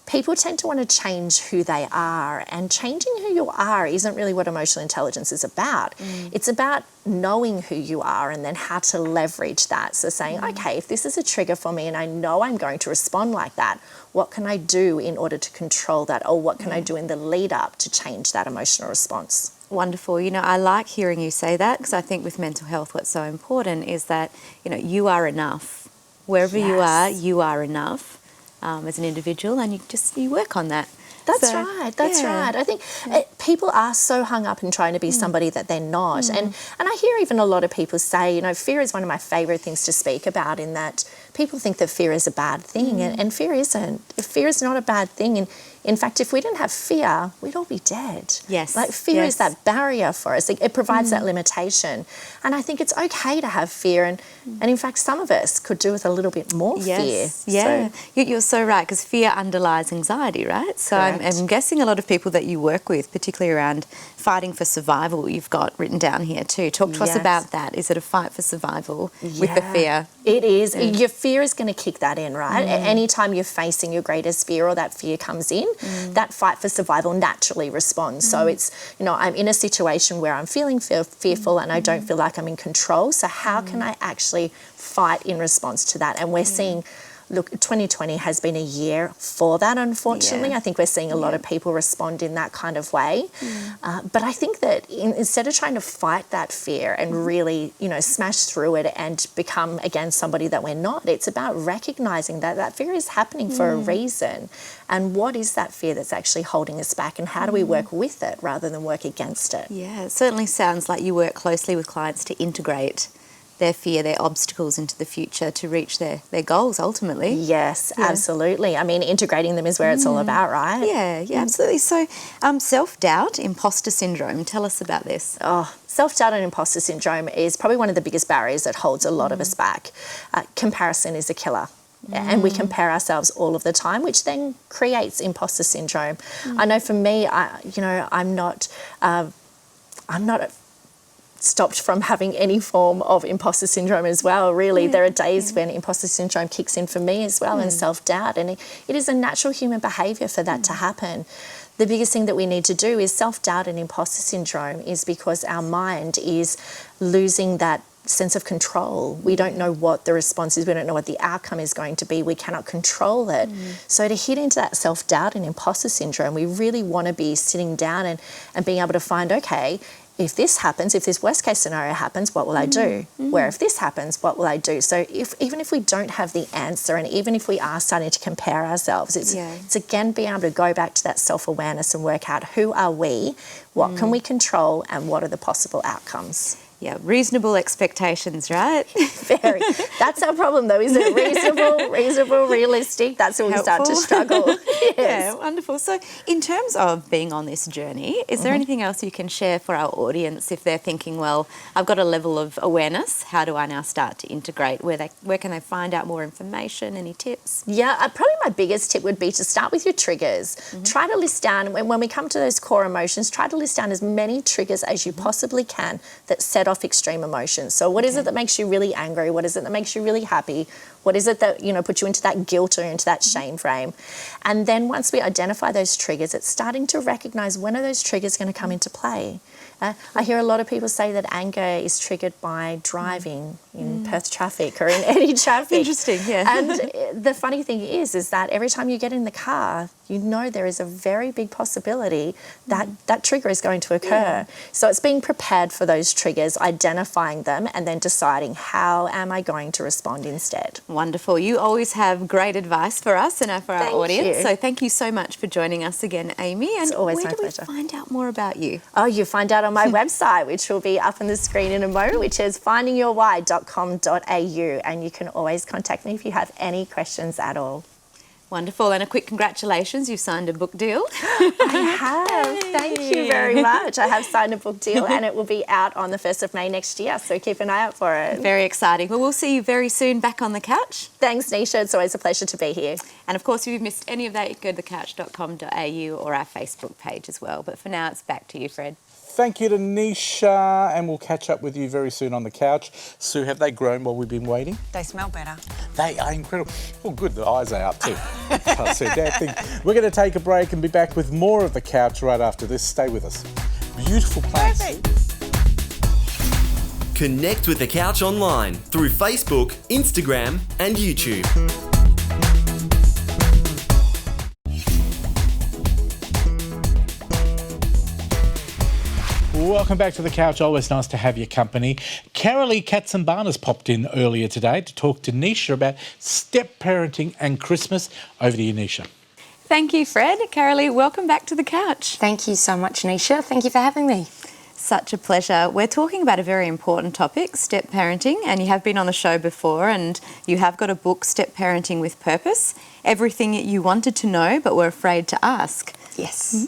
people tend to want to change who they are, and changing who you are isn't really what emotional intelligence is about. It's about knowing who you are and then how to leverage that. So saying, okay, if this is a trigger for me and I know I'm going to respond like that, what can I do in order to control that, or what can I do in the lead up to change that emotional response? Wonderful. You know, I like hearing you say that, because I think with mental health what's so important is that, you know, you are enough. Wherever you are enough as an individual, and you work on that. That's So, right. That's yeah. right. I think people are so hung up in trying to be somebody that they're not. And I hear even a lot of people say, you know, fear is one of my favourite things to speak about, in that people think that fear is a bad thing, and fear isn't. Fear is not a bad thing. And in fact, if we didn't have fear, we'd all be dead. Yes, Like fear yes. is that barrier for us. It provides that limitation. And I think it's okay to have fear. And in fact, some of us could do with a little bit more fear. Yes, yeah. So, You're so right, because fear underlies anxiety, right? So I'm Correct. guessing a lot of people that you work with, particularly around fighting for survival, you've got written down here too. Talk to us Yes. about that. Is it a fight for survival with the Yeah. fear? It is. Your fear is going to kick that in, right? Anytime you're facing your greatest fear, or that fear comes in, that fight for survival naturally responds. So it's, you know, I'm in a situation where I'm feeling fearful and I don't feel like I'm in control. So how can I actually fight in response to that? And we're seeing, look, 2020 has been a year for that, unfortunately. Yeah. I think we're seeing a lot of people respond in that kind of way. But I think that instead of trying to fight that fear and really, you know, smash through it and become, again, somebody that we're not, it's about recognising that that fear is happening for a reason. And what is that fear that's actually holding us back, and how do we work with it rather than work against it? Yeah, it certainly sounds like you work closely with clients to integrate their fear, their obstacles into the future to reach their goals ultimately. Yes, Yeah. absolutely. I mean, integrating them is where it's all about, right? Yeah, absolutely. So self-doubt, imposter syndrome, tell us about this. Oh, self-doubt and imposter syndrome is probably one of the biggest barriers that holds a lot of us back. Comparison is a killer. And we compare ourselves all of the time, which then creates imposter syndrome. I know for me, I'm not stopped from having any form of imposter syndrome as well, really. There are days when imposter syndrome kicks in for me as well, and self-doubt. And it is a natural human behaviour for that to happen. The biggest thing that we need to do is self-doubt and imposter syndrome is because our mind is losing that sense of control. We don't know what the response is. We don't know what the outcome is going to be. We cannot control it. So to hit into that self-doubt and imposter syndrome, we really want to be sitting down and being able to find, okay, if this happens, if this worst case scenario happens, what will I do? Where if this happens, what will I do? So even if we don't have the answer, and even if we are starting to compare ourselves, it's again being able to go back to that self-awareness and work out, who are we, what can we control, and what are the possible outcomes? Yeah, reasonable expectations, right? Very. That's our problem, though, isn't it? Reasonable, realistic. That's where we start to Helpful. struggle. Yes. Yeah, wonderful. So, in terms of being on this journey, is there anything else you can share for our audience if they're thinking, well, I've got a level of awareness, how do I now start to integrate? Where can they find out more information? Any tips? Yeah, probably my biggest tip would be to start with your triggers. Try to list down, when we come to those core emotions, try to list down as many triggers as you possibly can that set off extreme emotions. So what is it that makes you really angry? What is it that makes you really happy? What is it that, puts you into that guilt or into that shame frame? And then once we identify those triggers, it's starting to recognise when are those triggers going to come into play. I hear a lot of people say that anger is triggered by driving in Perth traffic or in any traffic. Interesting, yeah. And the funny thing is that every time you get in the car, there is a very big possibility that that trigger is going to occur. Yeah. So it's being prepared for those triggers, identifying them, and then deciding how am I going to respond instead. Wonderful. You always have great advice for us and for our Thank audience. you. So thank you so much for joining us again, Amy. And It's always where my do pleasure. we find out more about you? Oh, you find out on my website, which will be up on the screen in a moment, which is findingyourwhy.com.au, and you can always contact me if you have any questions at all. Wonderful. And a quick congratulations, you've signed a book deal. I have. Thank you very much. I have signed a book deal and it will be out on the 1st of May next year, so keep an eye out for it. Very exciting. Well, we'll see you very soon back on the couch. Thanks, Nisha. It's always a pleasure to be here. And of course, if you've missed any of that, you can go to thecouch.com.au or our Facebook page as well. But for now, it's back to you, Fred. Thank you to Nisha, and we'll catch up with you very soon on the couch. Sue, have they grown while we've been waiting? They smell better. They are incredible. Oh, good, the eyes are up too. Can't see a damn thing. We're going to take a break and be back with more of the couch right after this. Stay with us. Beautiful plants. Connect with the couch online through Facebook, Instagram, and YouTube. Welcome back to the couch. Always nice to have your company. Carolee Katzenbarner's popped in earlier today to talk to Nisha about step parenting and Christmas. Over to you, Nisha. Thank you, Fred. Carolee, welcome back to the couch. Thank you so much, Nisha. Thank you for having me. Such a pleasure. We're talking about a very important topic, step parenting, and you have been on the show before and you have got a book, Step Parenting with Purpose, everything you wanted to know but were afraid to ask. Yes.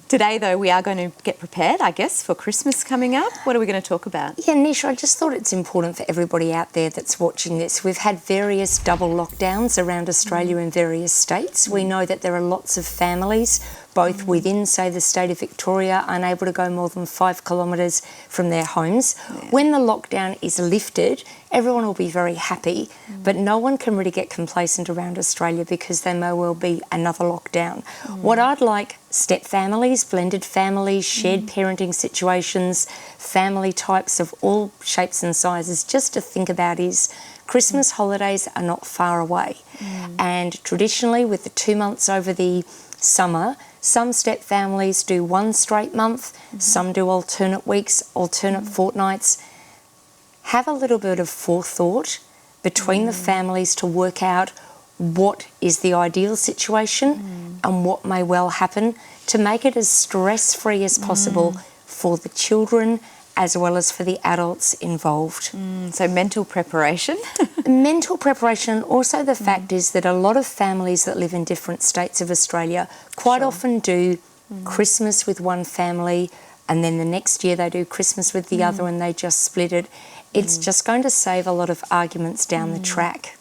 Today, though, we are going to get prepared, I guess, for Christmas coming up. What are we going to talk about? Yeah, Nisha, I just thought it's important for everybody out there that's watching this. We've had various double lockdowns around Australia in various states. We know that there are lots of families, both within, say, the state of Victoria, unable to go more than 5 kilometres from their homes. When the lockdown is lifted, everyone will be very happy, but no one can really get complacent around Australia because there may well be another lockdown. What I'd like step families, blended families, shared parenting situations, family types of all shapes and sizes just to think about is Christmas holidays are not far away. And traditionally with the 2 months over the summer, some step families do one straight month, some do alternate weeks, alternate fortnights. Have a little bit of forethought between the families to work out what is the ideal situation and what may well happen to make it as stress-free as possible for the children as well as for the adults involved. So mental preparation. Mental preparation, also the fact is that a lot of families that live in different states of Australia quite often do Christmas with one family and then the next year they do Christmas with the other and they just split it. It's just going to save a lot of arguments down the track.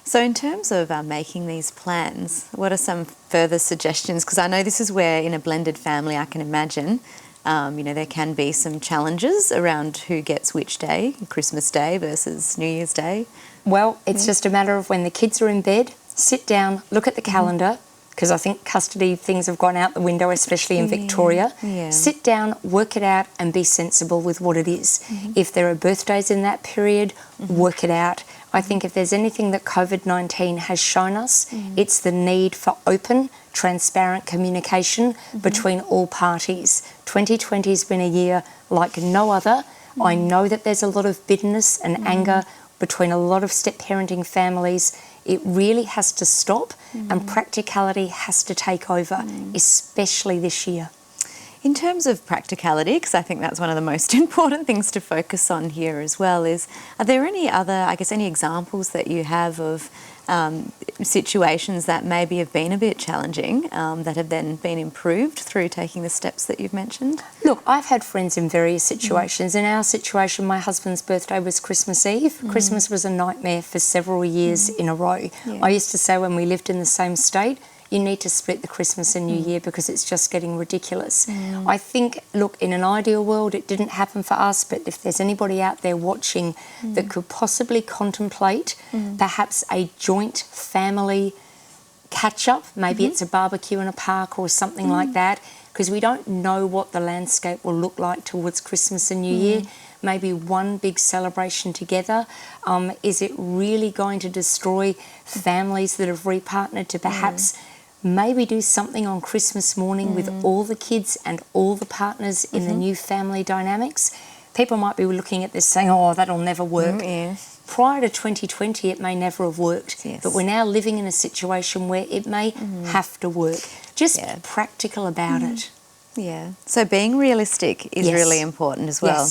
So in terms of making these plans, what are some further suggestions? Because I know this is where in a blended family I can imagine, there can be some challenges around who gets which day, Christmas Day versus New Year's Day. Well, it's just a matter of when the kids are in bed, sit down, look at the calendar, because I think custody things have gone out the window, especially in Victoria. Sit down, work it out and be sensible with what it is. If there are birthdays in that period, work it out. I think if there's anything that COVID-19 has shown us, it's the need for open, transparent communication between all parties. 2020 has been a year like no other. I know that there's a lot of bitterness and anger between a lot of step parenting families. It really has to stop and practicality has to take over, especially this year. In terms of practicality, because I think that's one of the most important things to focus on here as well, are there any other, any examples that you have of situations that maybe have been a bit challenging that have then been improved through taking the steps that you've mentioned? Look, I've had friends in various situations. In our situation, my husband's birthday was Christmas Eve. Christmas was a nightmare for several years in a row. Yeah. I used to say when we lived in the same state, you need to split the Christmas and New Year because it's just getting ridiculous. I think, look, in an ideal world, it didn't happen for us, but if there's anybody out there watching that could possibly contemplate perhaps a joint family catch-up, maybe it's a barbecue in a park or something like that, because we don't know what the landscape will look like towards Christmas and New Year. Maybe one big celebration together. Is it really going to destroy families that have repartnered to perhaps maybe do something on Christmas morning with all the kids and all the partners in the new family dynamics? People might be looking at this saying, oh, that'll never work. Prior to 2020, it may never have worked, but we're now living in a situation where it may have to work. Just practical about it. Yeah, so being realistic is really important as well.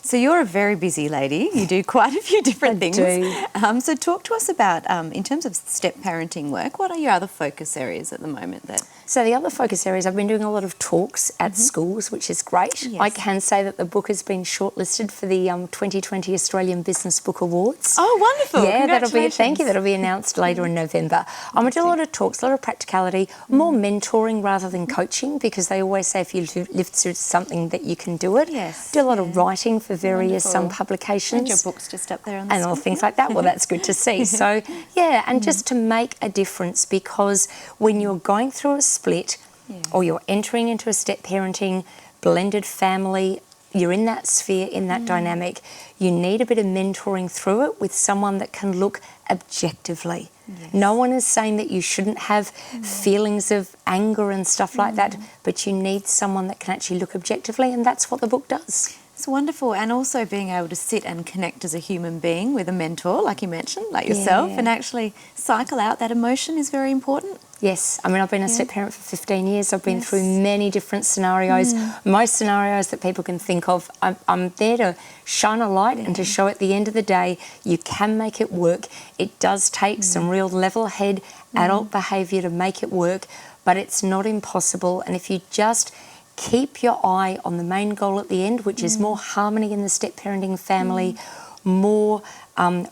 So you're a very busy lady. You do quite a few different things. So talk to us about, in terms of step parenting work, what are your other focus areas at the moment then? So the other focus areas, I've been doing a lot of talks at schools, which is great. I can say that the book has been shortlisted for the 2020 Australian Business Book Awards. Oh, wonderful. Yeah, that'll be announced later in November. I'm going to do a lot of talks, a lot of practicality, more mentoring rather than coaching, because they always say if you live through something that you can do it. Do a lot of writing for various publications. And your book's just up there on the and all things like that. Well, that's good to see. So, and just to make a difference, because when you're going through a split or you're entering into a step parenting, blended family, you're in that sphere, in that dynamic, you need a bit of mentoring through it with someone that can look objectively. No one is saying that you shouldn't have feelings of anger and stuff like that, but you need someone that can actually look objectively, and that's what the book does. It's wonderful, and also being able to sit and connect as a human being with a mentor, like you mentioned, like yourself, and actually cycle out that emotion is very important. Yes, I mean, I've been a step parent for 15 years. I've been through many different scenarios. Most scenarios that people can think of, I'm there to shine a light and to show at the end of the day, you can make it work. It does take some real level-head adult behaviour to make it work, but it's not impossible. And if you just keep your eye on the main goal at the end, which is more harmony in the step parenting family, more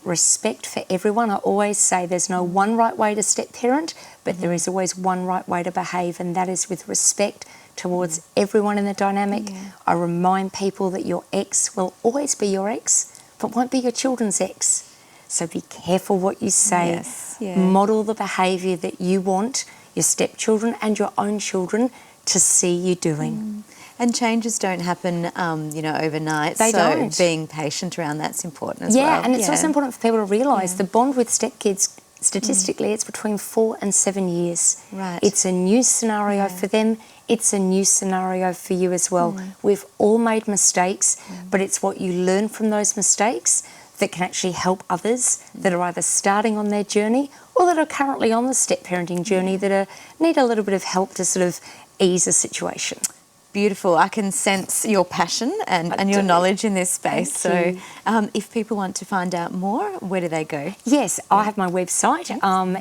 respect for everyone. I always say there's no one right way to step parent, but there is always one right way to behave, and that is with respect towards everyone in the dynamic. I remind people that your ex will always be your ex, but won't be your children's ex. So be careful what you say. Model the behaviour that you want your stepchildren and your own children to see you doing. And changes don't happen, overnight. They don't. So being patient around that's important as well. Yeah, and it's also important for people to realise the bond with stepkids, statistically, it's between 4 and 7 years. Right. It's a new scenario for them. It's a new scenario for you as well. We've all made mistakes, but it's what you learn from those mistakes that can actually help others that are either starting on their journey or that are currently on the step parenting journey that need a little bit of help to sort of ease a situation. Beautiful. I can sense your passion and your knowledge in this space. So if people want to find out more, where do they go? Yes, I have my website.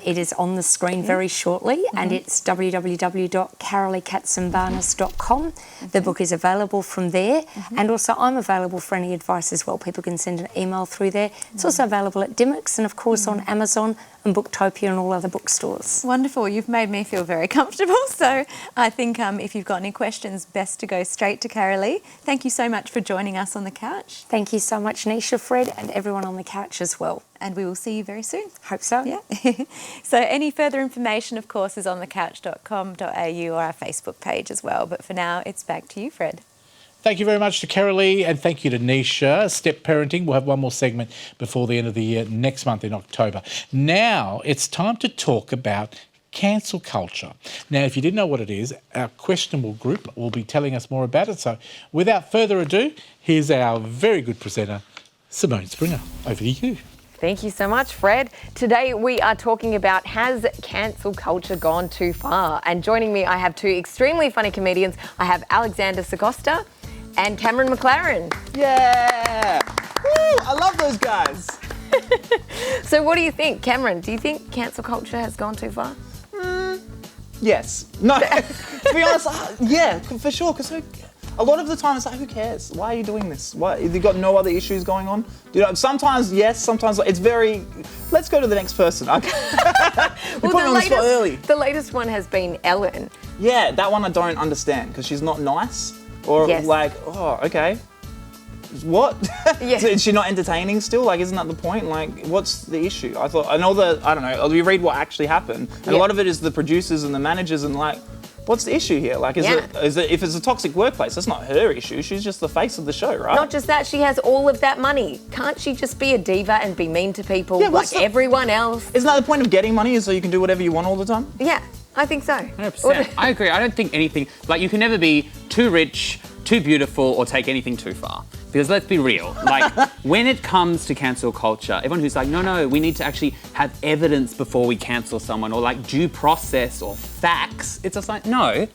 It is on the screen very shortly, and it's www.carolykatzenbarnes.com. The book is available from there, and also I'm available for any advice as well. People can send an email through there. It's also available at Dimmicks and, of course, on Amazon and Booktopia and all other bookstores. Wonderful. You've made me feel very comfortable. So I think if you've got any questions, best to go straight to Carolee. Thank you so much for joining us on the couch. Thank you so much, Nisha, Fred, and everyone on the couch as well. And we will see you very soon. Hope so. Yeah. So any further information, of course, is on thecouch.com.au or our Facebook page as well. But for now, it's back to you, Fred. Thank you very much to Carolee, and thank you to Nisha. Step parenting, we'll have one more segment before the end of the year, next month in October. Now it's time to talk about cancel culture. Now, if you didn't know what it is, our questionable group will be telling us more about it. So without further ado, here's our very good presenter, Simone Springer. Over to you. Thank you so much, Fred. Today we are talking about, has cancel culture gone too far? And joining me, I have two extremely funny comedians. I have Alexander Sagosta and Cameron McLaren. Yeah! Woo, I love those guys. So what do you think? Cameron, do you think cancel culture has gone too far? Yes. No, to be honest, yeah, for sure. Because a lot of the time it's like, who cares? Why are you doing this? Why, have you got no other issues going on? You know, sometimes yes, sometimes it's very, let's go to the next person. Okay. Well, put me on the spot early. The latest one has been Ellen. Yeah, that one I don't understand because she's not nice. Or Yes. like, oh, okay. What? Yeah. Is she not entertaining still? Like, isn't that the point? Like, what's the issue? I don't know, you read what actually happened. And Yeah. a lot of it is the producers and the managers and like, what's the issue here? Like, is it, if it's a toxic workplace, that's not her issue. She's just the face of the show, right? Not just that, she has all of that money. Can't she just be a diva and be mean to people Yeah, like what's the- everyone else? Isn't that the point of getting money is so you can do whatever you want all the time? Yeah, I think so. 100%. I agree. I don't think anything, like you can never be too rich, too beautiful, or take anything too far. Because let's be real, like when it comes to cancel culture, everyone who's like, no, we need to actually have evidence before we cancel someone, or like due process or facts. It's just like, no,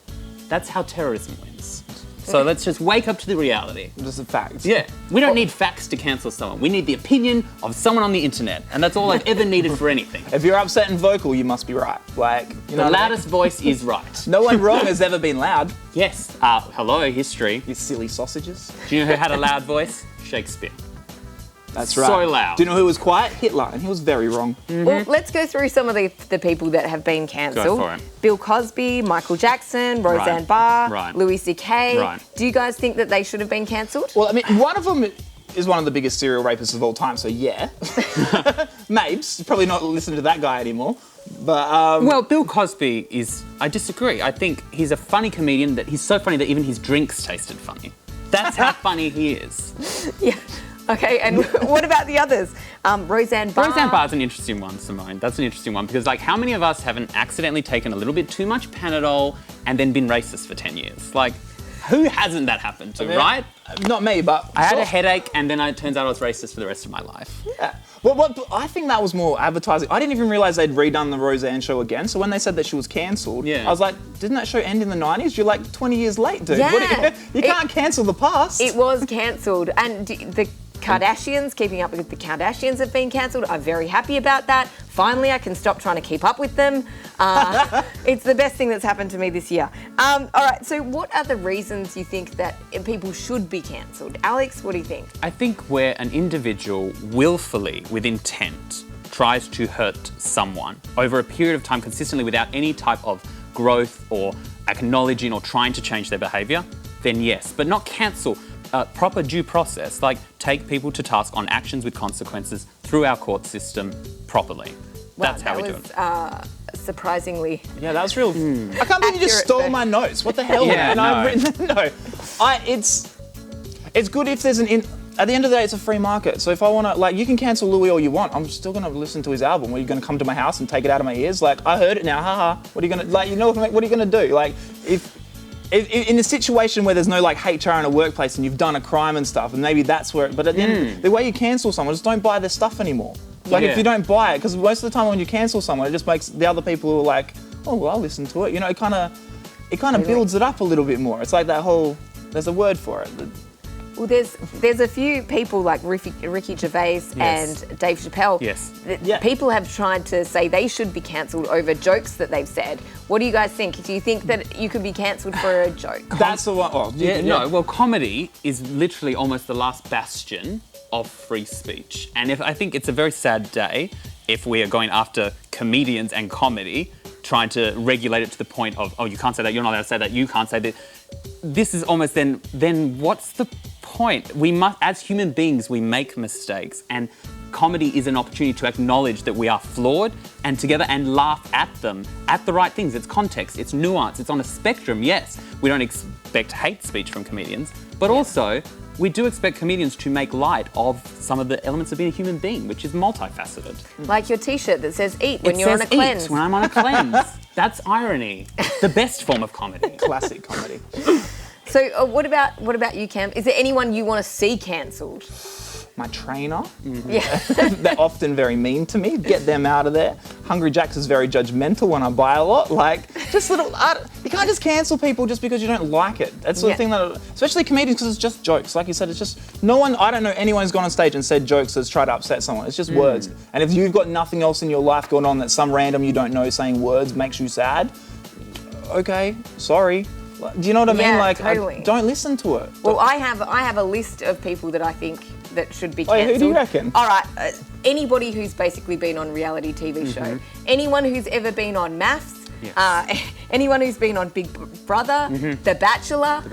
that's how terrorism wins. So let's just wake up to the reality. Just the facts. Yeah, we don't need facts to cancel someone. We need the opinion of someone on the internet, and that's all I've ever needed for anything. If you're upset and vocal, you must be right. Like, you know The what I mean? loudest voice is right. No one wrong has ever been loud. Yes. Hello, history. You silly sausages. Do you know who had a loud voice? Shakespeare. That's right. So loud. Do you know who was quiet? Hitler, and he was very wrong. Well, let's go through some of the people that have been cancelled. Go for it. Bill Cosby, Michael Jackson, Roseanne Barr, Right. Louis C.K. Right. Do you guys think that they should have been cancelled? Well, I mean, one of them is one of the biggest serial rapists of all time, so yeah. Mabes, probably not listening to that guy anymore. But Well, Bill Cosby is, I disagree. I think he's a funny comedian that he's so funny that even his drinks tasted funny. That's how funny he is. Yeah. Okay, and what about the others? Roseanne Barr. Roseanne Barr's an interesting one, Simone. That's an interesting one because, like, how many of us haven't accidentally taken a little bit too much Panadol and then been racist for 10 years? Like, who hasn't that happened to, right? Not me, but I had a headache and then it turns out I was racist for the rest of my life. Yeah. Well, I think that was more advertising. I didn't even realise they'd redone the Roseanne show again. So when they said that she was cancelled, Yeah. I was like, didn't that show end in the 90s? You're like 20 years late, dude. Yeah. You can't cancel the past. It was cancelled, and the Kardashians, Keeping Up with the Kardashians have been cancelled. I'm very happy about that. Finally, I can stop trying to keep up with them. It's the best thing that's happened to me this year. All right, so what are the reasons you think that people should be cancelled? Alex, what do you think? I think where an individual willfully, with intent, tries to hurt someone over a period of time consistently without any type of growth or acknowledging or trying to change their behaviour, then yes, but not cancel. Proper due process, like take people to task on actions with consequences through our court system properly. That's how we do it. Surprisingly. Yeah, that was real. I can't believe you just stole my notes. What the hell? Yeah, man? no. I've written no. It's good if there's at the end of the day, it's a free market. So if I want to, like, you can cancel Louis all you want. I'm still going to listen to his album. Are you going to come to my house and take it out of my ears? Like, I heard it now, haha. What are you going to, like, you know, what are you going to do? Like, if in a situation where there's no like HR in a workplace and you've done a crime and stuff, and maybe that's where. But at the end, the way you cancel someone, just don't buy their stuff anymore. Like if you don't buy it, because most of the time when you cancel someone, it just makes the other people who are like, oh well, I'll listen to it. You know, it kind of builds it up a little bit more. It's like that whole. There's a word for it. Well, there's a few people like Ricky Gervais and Dave Chappelle. Yes. People have tried to say they should be cancelled over jokes that they've said. What do you guys think? Do you think that you could be cancelled for a joke? That's the one. Oh, No, well, comedy is literally almost the last bastion of free speech. And I think it's a very sad day if we are going after comedians and comedy, trying to regulate it to the point of, oh, you can't say that, you're not allowed to say that, you can't say that. This is almost then what's the point? We must, as human beings, we make mistakes, and comedy is an opportunity to acknowledge that we are flawed and together and laugh at them, at the right things. It's context, it's nuance, it's on a spectrum, yes. We don't expect hate speech from comedians, but also we do expect comedians to make light of some of the elements of being a human being, which is multifaceted. Like your t-shirt that says eat when It you're on says a cleanse. eat when I'm on a cleanse. That's irony. The best form of comedy. Classic comedy. So what about you, Cam? Is there anyone you want to see cancelled? my trainer. Yeah. They're often very mean to me. Get them out of there. Hungry Jack's is very judgmental when I buy a lot. Like, just little, you can't just cancel people just because you don't like it. That's the thing that, especially comedians, because it's just jokes. Like you said, it's just, I don't know anyone who's gone on stage and said jokes that's tried to upset someone. It's just words. And if you've got nothing else in your life going on that some random you don't know saying words makes you sad, okay, sorry. Do you know what I mean? Like, totally. Don't listen to it. Well, I have a list of people that I think that should be cancelled. Who do you reckon? All right, anybody who's basically been on reality TV show, anyone who's ever been on Maths, anyone who's been on Big Brother, The Bachelor,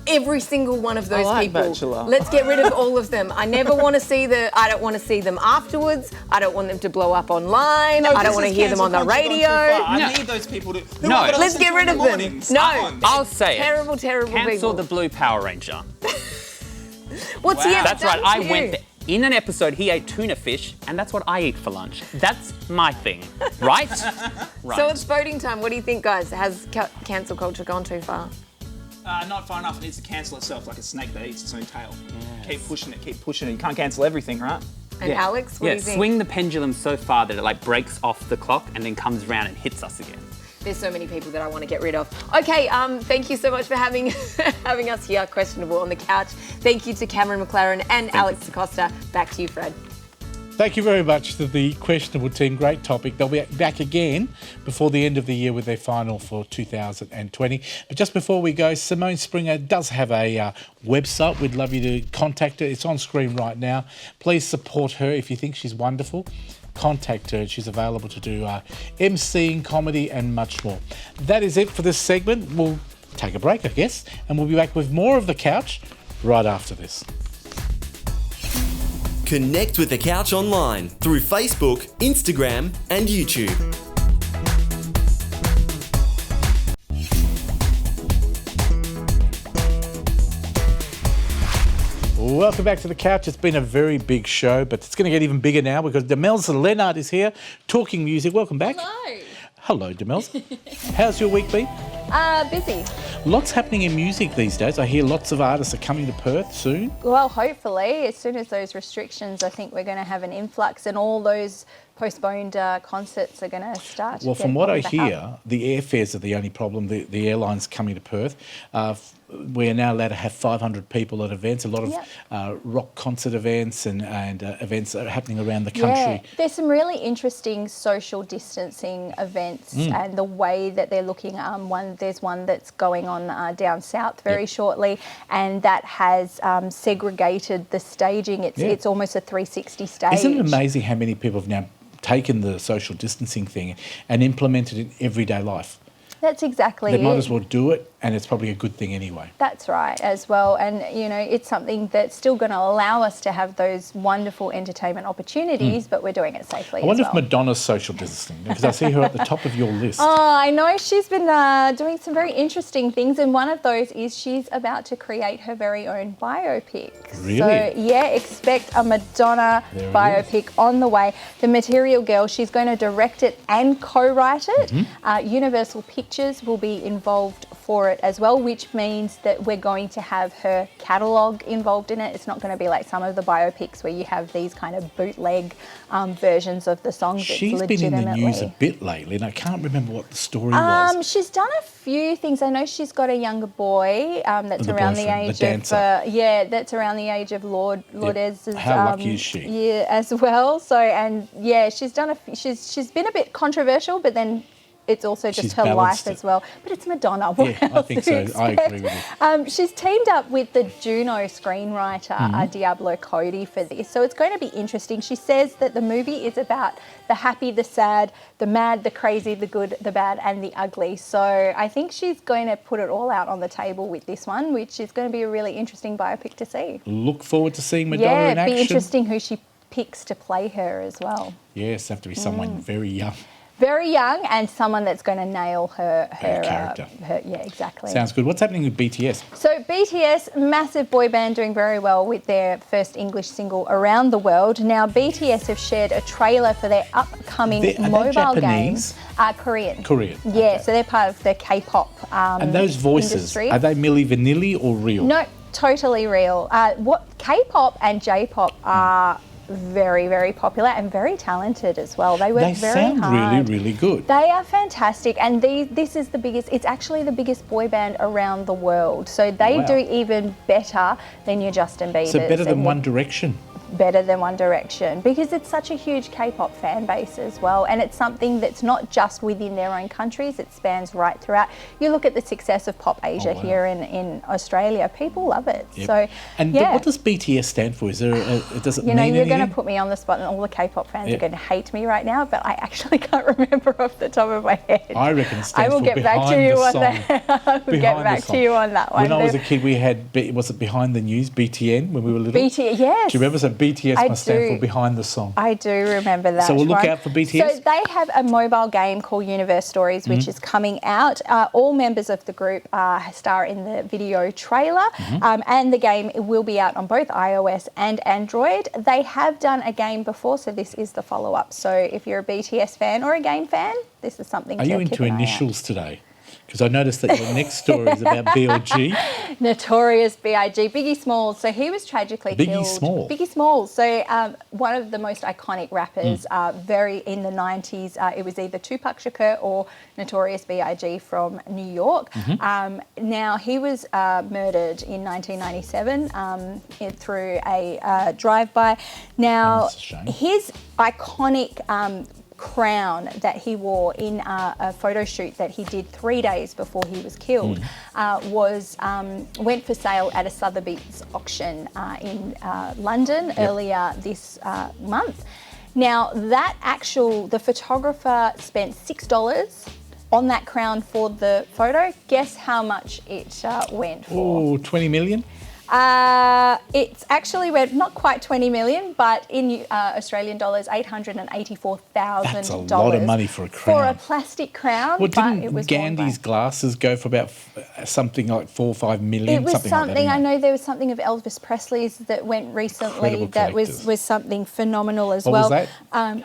every single one of those people. Bachelor. Let's get rid of all of them. I don't want to see them afterwards. I don't want them to blow up online. I don't want to hear them on the radio. I need those people to. Let's get rid of them. No, I'll say terrible, it. terrible Cancel people. the Blue Power Ranger. What's he ever That's done right. to I you? went there. In an episode, he ate tuna fish, and that's what I eat for lunch. That's my thing, right? Right. So it's voting time. What do you think, guys? Has cancel culture gone too far? Not far enough. It needs to cancel itself like a snake that eats its own tail. Keep pushing it. You can't cancel everything, right? And Alex, what do you think? Swing the pendulum so far that it like breaks off the clock and then comes around and hits us again. There's so many people that I want to get rid of. Okay, thank you so much for having us here, Questionable on the Couch. Thank you to Cameron McLaren and Alex Acosta. Back to you, Fred. Thank you very much to the Questionable team. Great topic. They'll be back again before the end of the year with their final for 2020. But just before we go, Simone Springer does have a website. We'd love you to contact her. It's on screen right now. Please support her if you think she's wonderful. Contact her. She's available to do MCing, comedy and much more. That is it for this segment. We'll take a break, I guess, and we'll be back with more of The Couch right after this. Connect with The Couch online through Facebook, Instagram and YouTube. Welcome back to The Couch. It's been a very big show, but it's going to get even bigger now because Demelza Leonard is here talking music. Welcome back. Hello. Hello, Demelza. How's your week been? Busy. Lots happening in music these days. I hear lots of artists are coming to Perth soon. Well, hopefully, as soon as those restrictions, I think we're going to have an influx and all those postponed concerts are going to start. Well, from what I hear, the airfares are the only problem. The airlines coming to Perth. We are now allowed to have 500 people at events. A lot of rock concert events and events are happening around the country. Yeah, there's some really interesting social distancing events and the way that they're looking. There's one that's going on down south very shortly, and that has segregated the staging. It's almost a 360 stage. Isn't it amazing how many people have now taken the social distancing thing and implemented it in everyday life? That's exactly it. They might as well do it, and it's probably a good thing anyway. That's right, as well. And, you know, it's something that's still going to allow us to have those wonderful entertainment opportunities, but we're doing it safely I wonder as if well. Madonna's social distancing, because I see her at the top of your list. Oh, I know. She's been doing some very interesting things, and one of those is she's about to create her very own biopic. Really? So, yeah, expect a Madonna biopic on the way. The Material Girl, she's going to direct it and co-write it. Universal Pictures will be involved for it as well, which means that we're going to have her catalogue involved in it. It's not going to be like some of the biopics where you have these kind of bootleg versions of the songs. She's been in the news a bit lately, and I can't remember what the story was. She's done a few things. I know she's got a younger boy that's around the age of that's around the age of Lourdes's. How lucky is she? Yeah, as well. So she's done she's been a bit controversial, but then it's also just her life as well. But it's Madonna. What else I think do you so. I expect? agree with you. She's teamed up with the Juno screenwriter Diablo Cody for this. So it's going to be interesting. She says that the movie is about the happy, the sad, the mad, the crazy, the good, the bad and the ugly. So I think she's going to put it all out on the table with this one, which is going to be a really interesting biopic to see. Look forward to seeing Madonna in action. Yeah, it'd be interesting who she picks to play her as well. Yes, have to be someone very young. Very young and someone that's going to nail her character. Yeah, exactly. Sounds good. What's happening with BTS? So BTS, massive boy band, doing very well with their first English single around the world. Now BTS have shared a trailer for their upcoming mobile games. Korean. Korean. Yeah, okay. so they're part of the K-pop and those voices, industry. are they Milli Vanilli or real? No, totally real. What K-pop and J-pop are very, very popular and very talented as well. They work very sound hard. really, really good. They are fantastic, and this is the biggest. It's actually the biggest boy band around the world. So they Wow. do even better than your Justin Bieber's. So better than and One Direction. better than One Direction, because it's such a huge K-pop fan base as well, and it's something that's not just within their own countries, it spans right throughout. You look at the success of Pop Asia here in Australia, people love it. Yep. So And yeah. what does BTS stand for? Is there does it You know, mean you're anything? going to put me on the spot, and all the K-pop fans Yeah. are going to hate me right now, but I actually can't remember off the top of my head. I reckon it stands I will for get back to Behind you the on Song. that. I will get Behind the back to Song. you on that one. When I was a kid, we had, was it Behind the News, BTN, when we were little? BTS, yes. Do you remember? So BTS I must stand for do. Behind the Song. I do remember that. So we'll look one. out for BTS? So they have a mobile game called Universe Stories, which is coming out. All members of the group star in the video trailer, and the game will be out on both iOS and Android. They have done a game before, so this is the follow-up. So if you're a BTS fan or a game fan, this is something Are to you keep into an eye out. initials today? Because I noticed that your next story is about BLG. Notorious B.I.G. Biggie Smalls. So he was tragically Biggie killed. Smalls. Biggie Smalls. So one of the most iconic rappers, very in the 90s. It was either Tupac Shakur or Notorious B.I.G. from New York. Now he was murdered in 1997 through a drive-by. Now that's a shame. his iconic crown that he wore in a photo shoot that he did 3 days before he was killed went for sale at a Sotheby's auction in London earlier this month. Now the photographer spent $6 on that crown for the photo. Guess how much it went for? Oh, 20 million? It's actually worth not quite 20 million, but in Australian dollars, $884,000. That's a lot of money for a crown. For a plastic crown, Well, but it didn't was worn Gandhi's by- glasses go for about something like 4 or 5 million? It was something something, like that, I didn't it? know there was something of Elvis Presley's that went recently Incredible that collectors. was something phenomenal as What well. was that?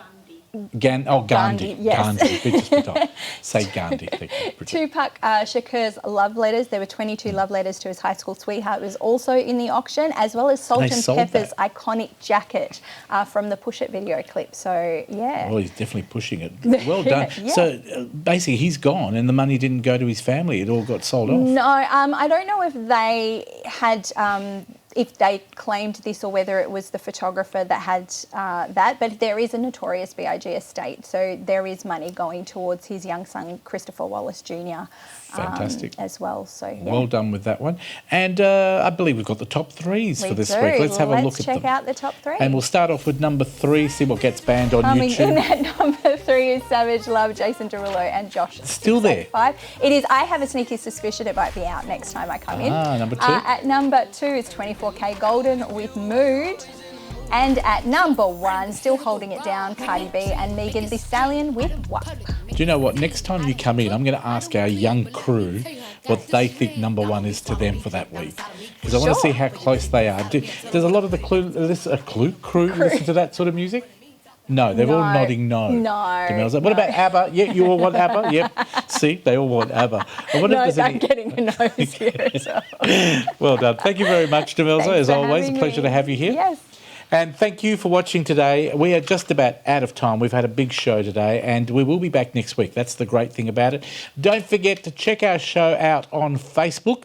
Gandhi. Gandhi, yes. Gandhi. Just put up. Say Gandhi. Thank you, Bridget. Tupac Shakur's love letters. There were 22 love letters to his high school sweetheart. Was also in the auction, as well as Salt and sold Pepper's that. iconic jacket from the Push It video clip. So yeah. Well, he's definitely pushing it. Well done. Yeah. So basically, he's gone, and the money didn't go to his family. It all got sold off. No, I don't know if they had, if they claimed this or whether it was the photographer that had that, but there is a Notorious B.I.G. estate, so there is money going towards his young son, Christopher Wallace Jr. Fantastic. As well, so yeah. Well done with that one. And I believe we've got the top threes We for this do. week. Let's have a look Let's at check them. out the top three. And we'll start off with number 3, see what gets banned on Coming YouTube. in at number 3 is Savage Love, Jason Derulo and Josh. Still there. 685. It is. I have a sneaky suspicion it might be out next time I come in. Number 2. At number 2 is 24K Golden with Mood. And at number 1, still holding it down, Cardi B and Megan Thee Stallion with WAP. Do you know what? Next time you come in, I'm going to ask our young crew what they think number 1 is to them for that week. Because I want to see how close they are. Does a lot of the crew listen to that sort of music? No, they're all nodding no. No. Demelza. What about ABBA? Yeah, you all want ABBA? Yep. See, they all want ABBA. I wonder if there's I'm getting a nose here as well. Well done. Thank you very much, Demelza. Thanks As for always, a having pleasure me. to have you here. Yes. And thank you for watching today. We are just about out of time. We've had a big show today, and we will be back next week. That's the great thing about it. Don't forget to check our show out on Facebook,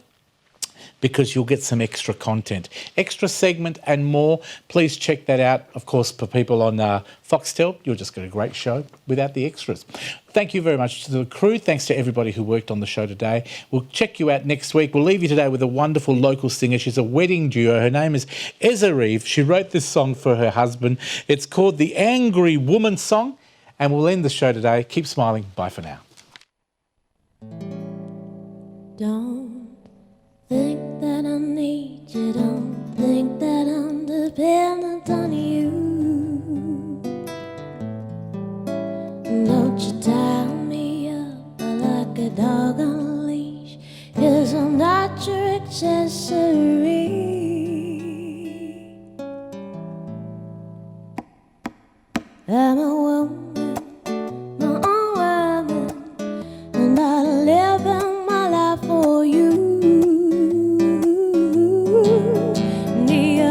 because you'll get some extra content, extra segment and more. Please check that out. Of course, for people on Foxtel, you'll just get a great show without the extras. Thank you very much to the crew. Thanks to everybody who worked on the show today. We'll check you out next week. We'll leave you today with a wonderful local singer. She's a wedding duo. Her name is Ezra Eve. She wrote this song for her husband. It's called the Angry Woman Song. And we'll end the show today. Keep smiling. Bye for now. Don't think that I need you, don't think that I'm dependent on you. Don't you tie me up like a dog on a leash, 'cause I'm not your accessory. I'm a woman, my own woman, and I live in my life for you. The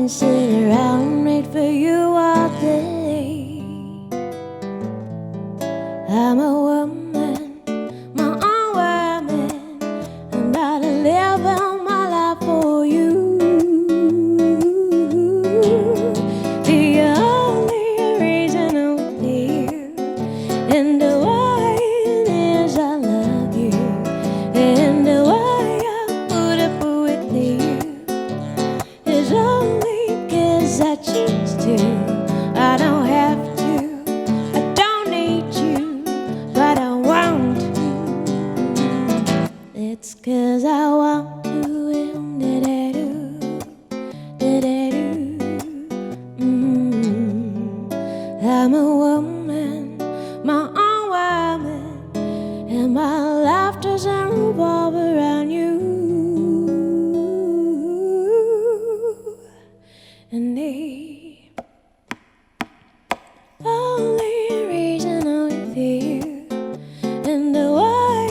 can sit around and wait for you all day. I'm a woman, my own woman. I'm about to live out my life for you. The only reason I'm here and the why is I love you, and the why I put up with you is only 'cause I choose to. I don't have to, I don't need you, but I want to. It's 'cause I want to. I'm a woman, my own woman, and my life doesn't revolve around you. And the only reason I'm with you, and the why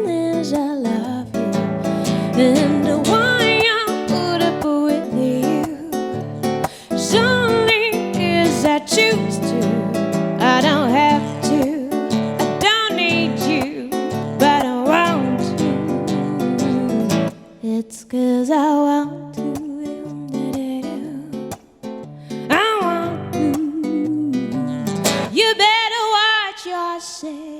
is I love you, and the why I put up with you is only 'cause I choose to. I don't have to, I don't need you, but I want to. It's 'cause I want to. I want to. You better watch yourself.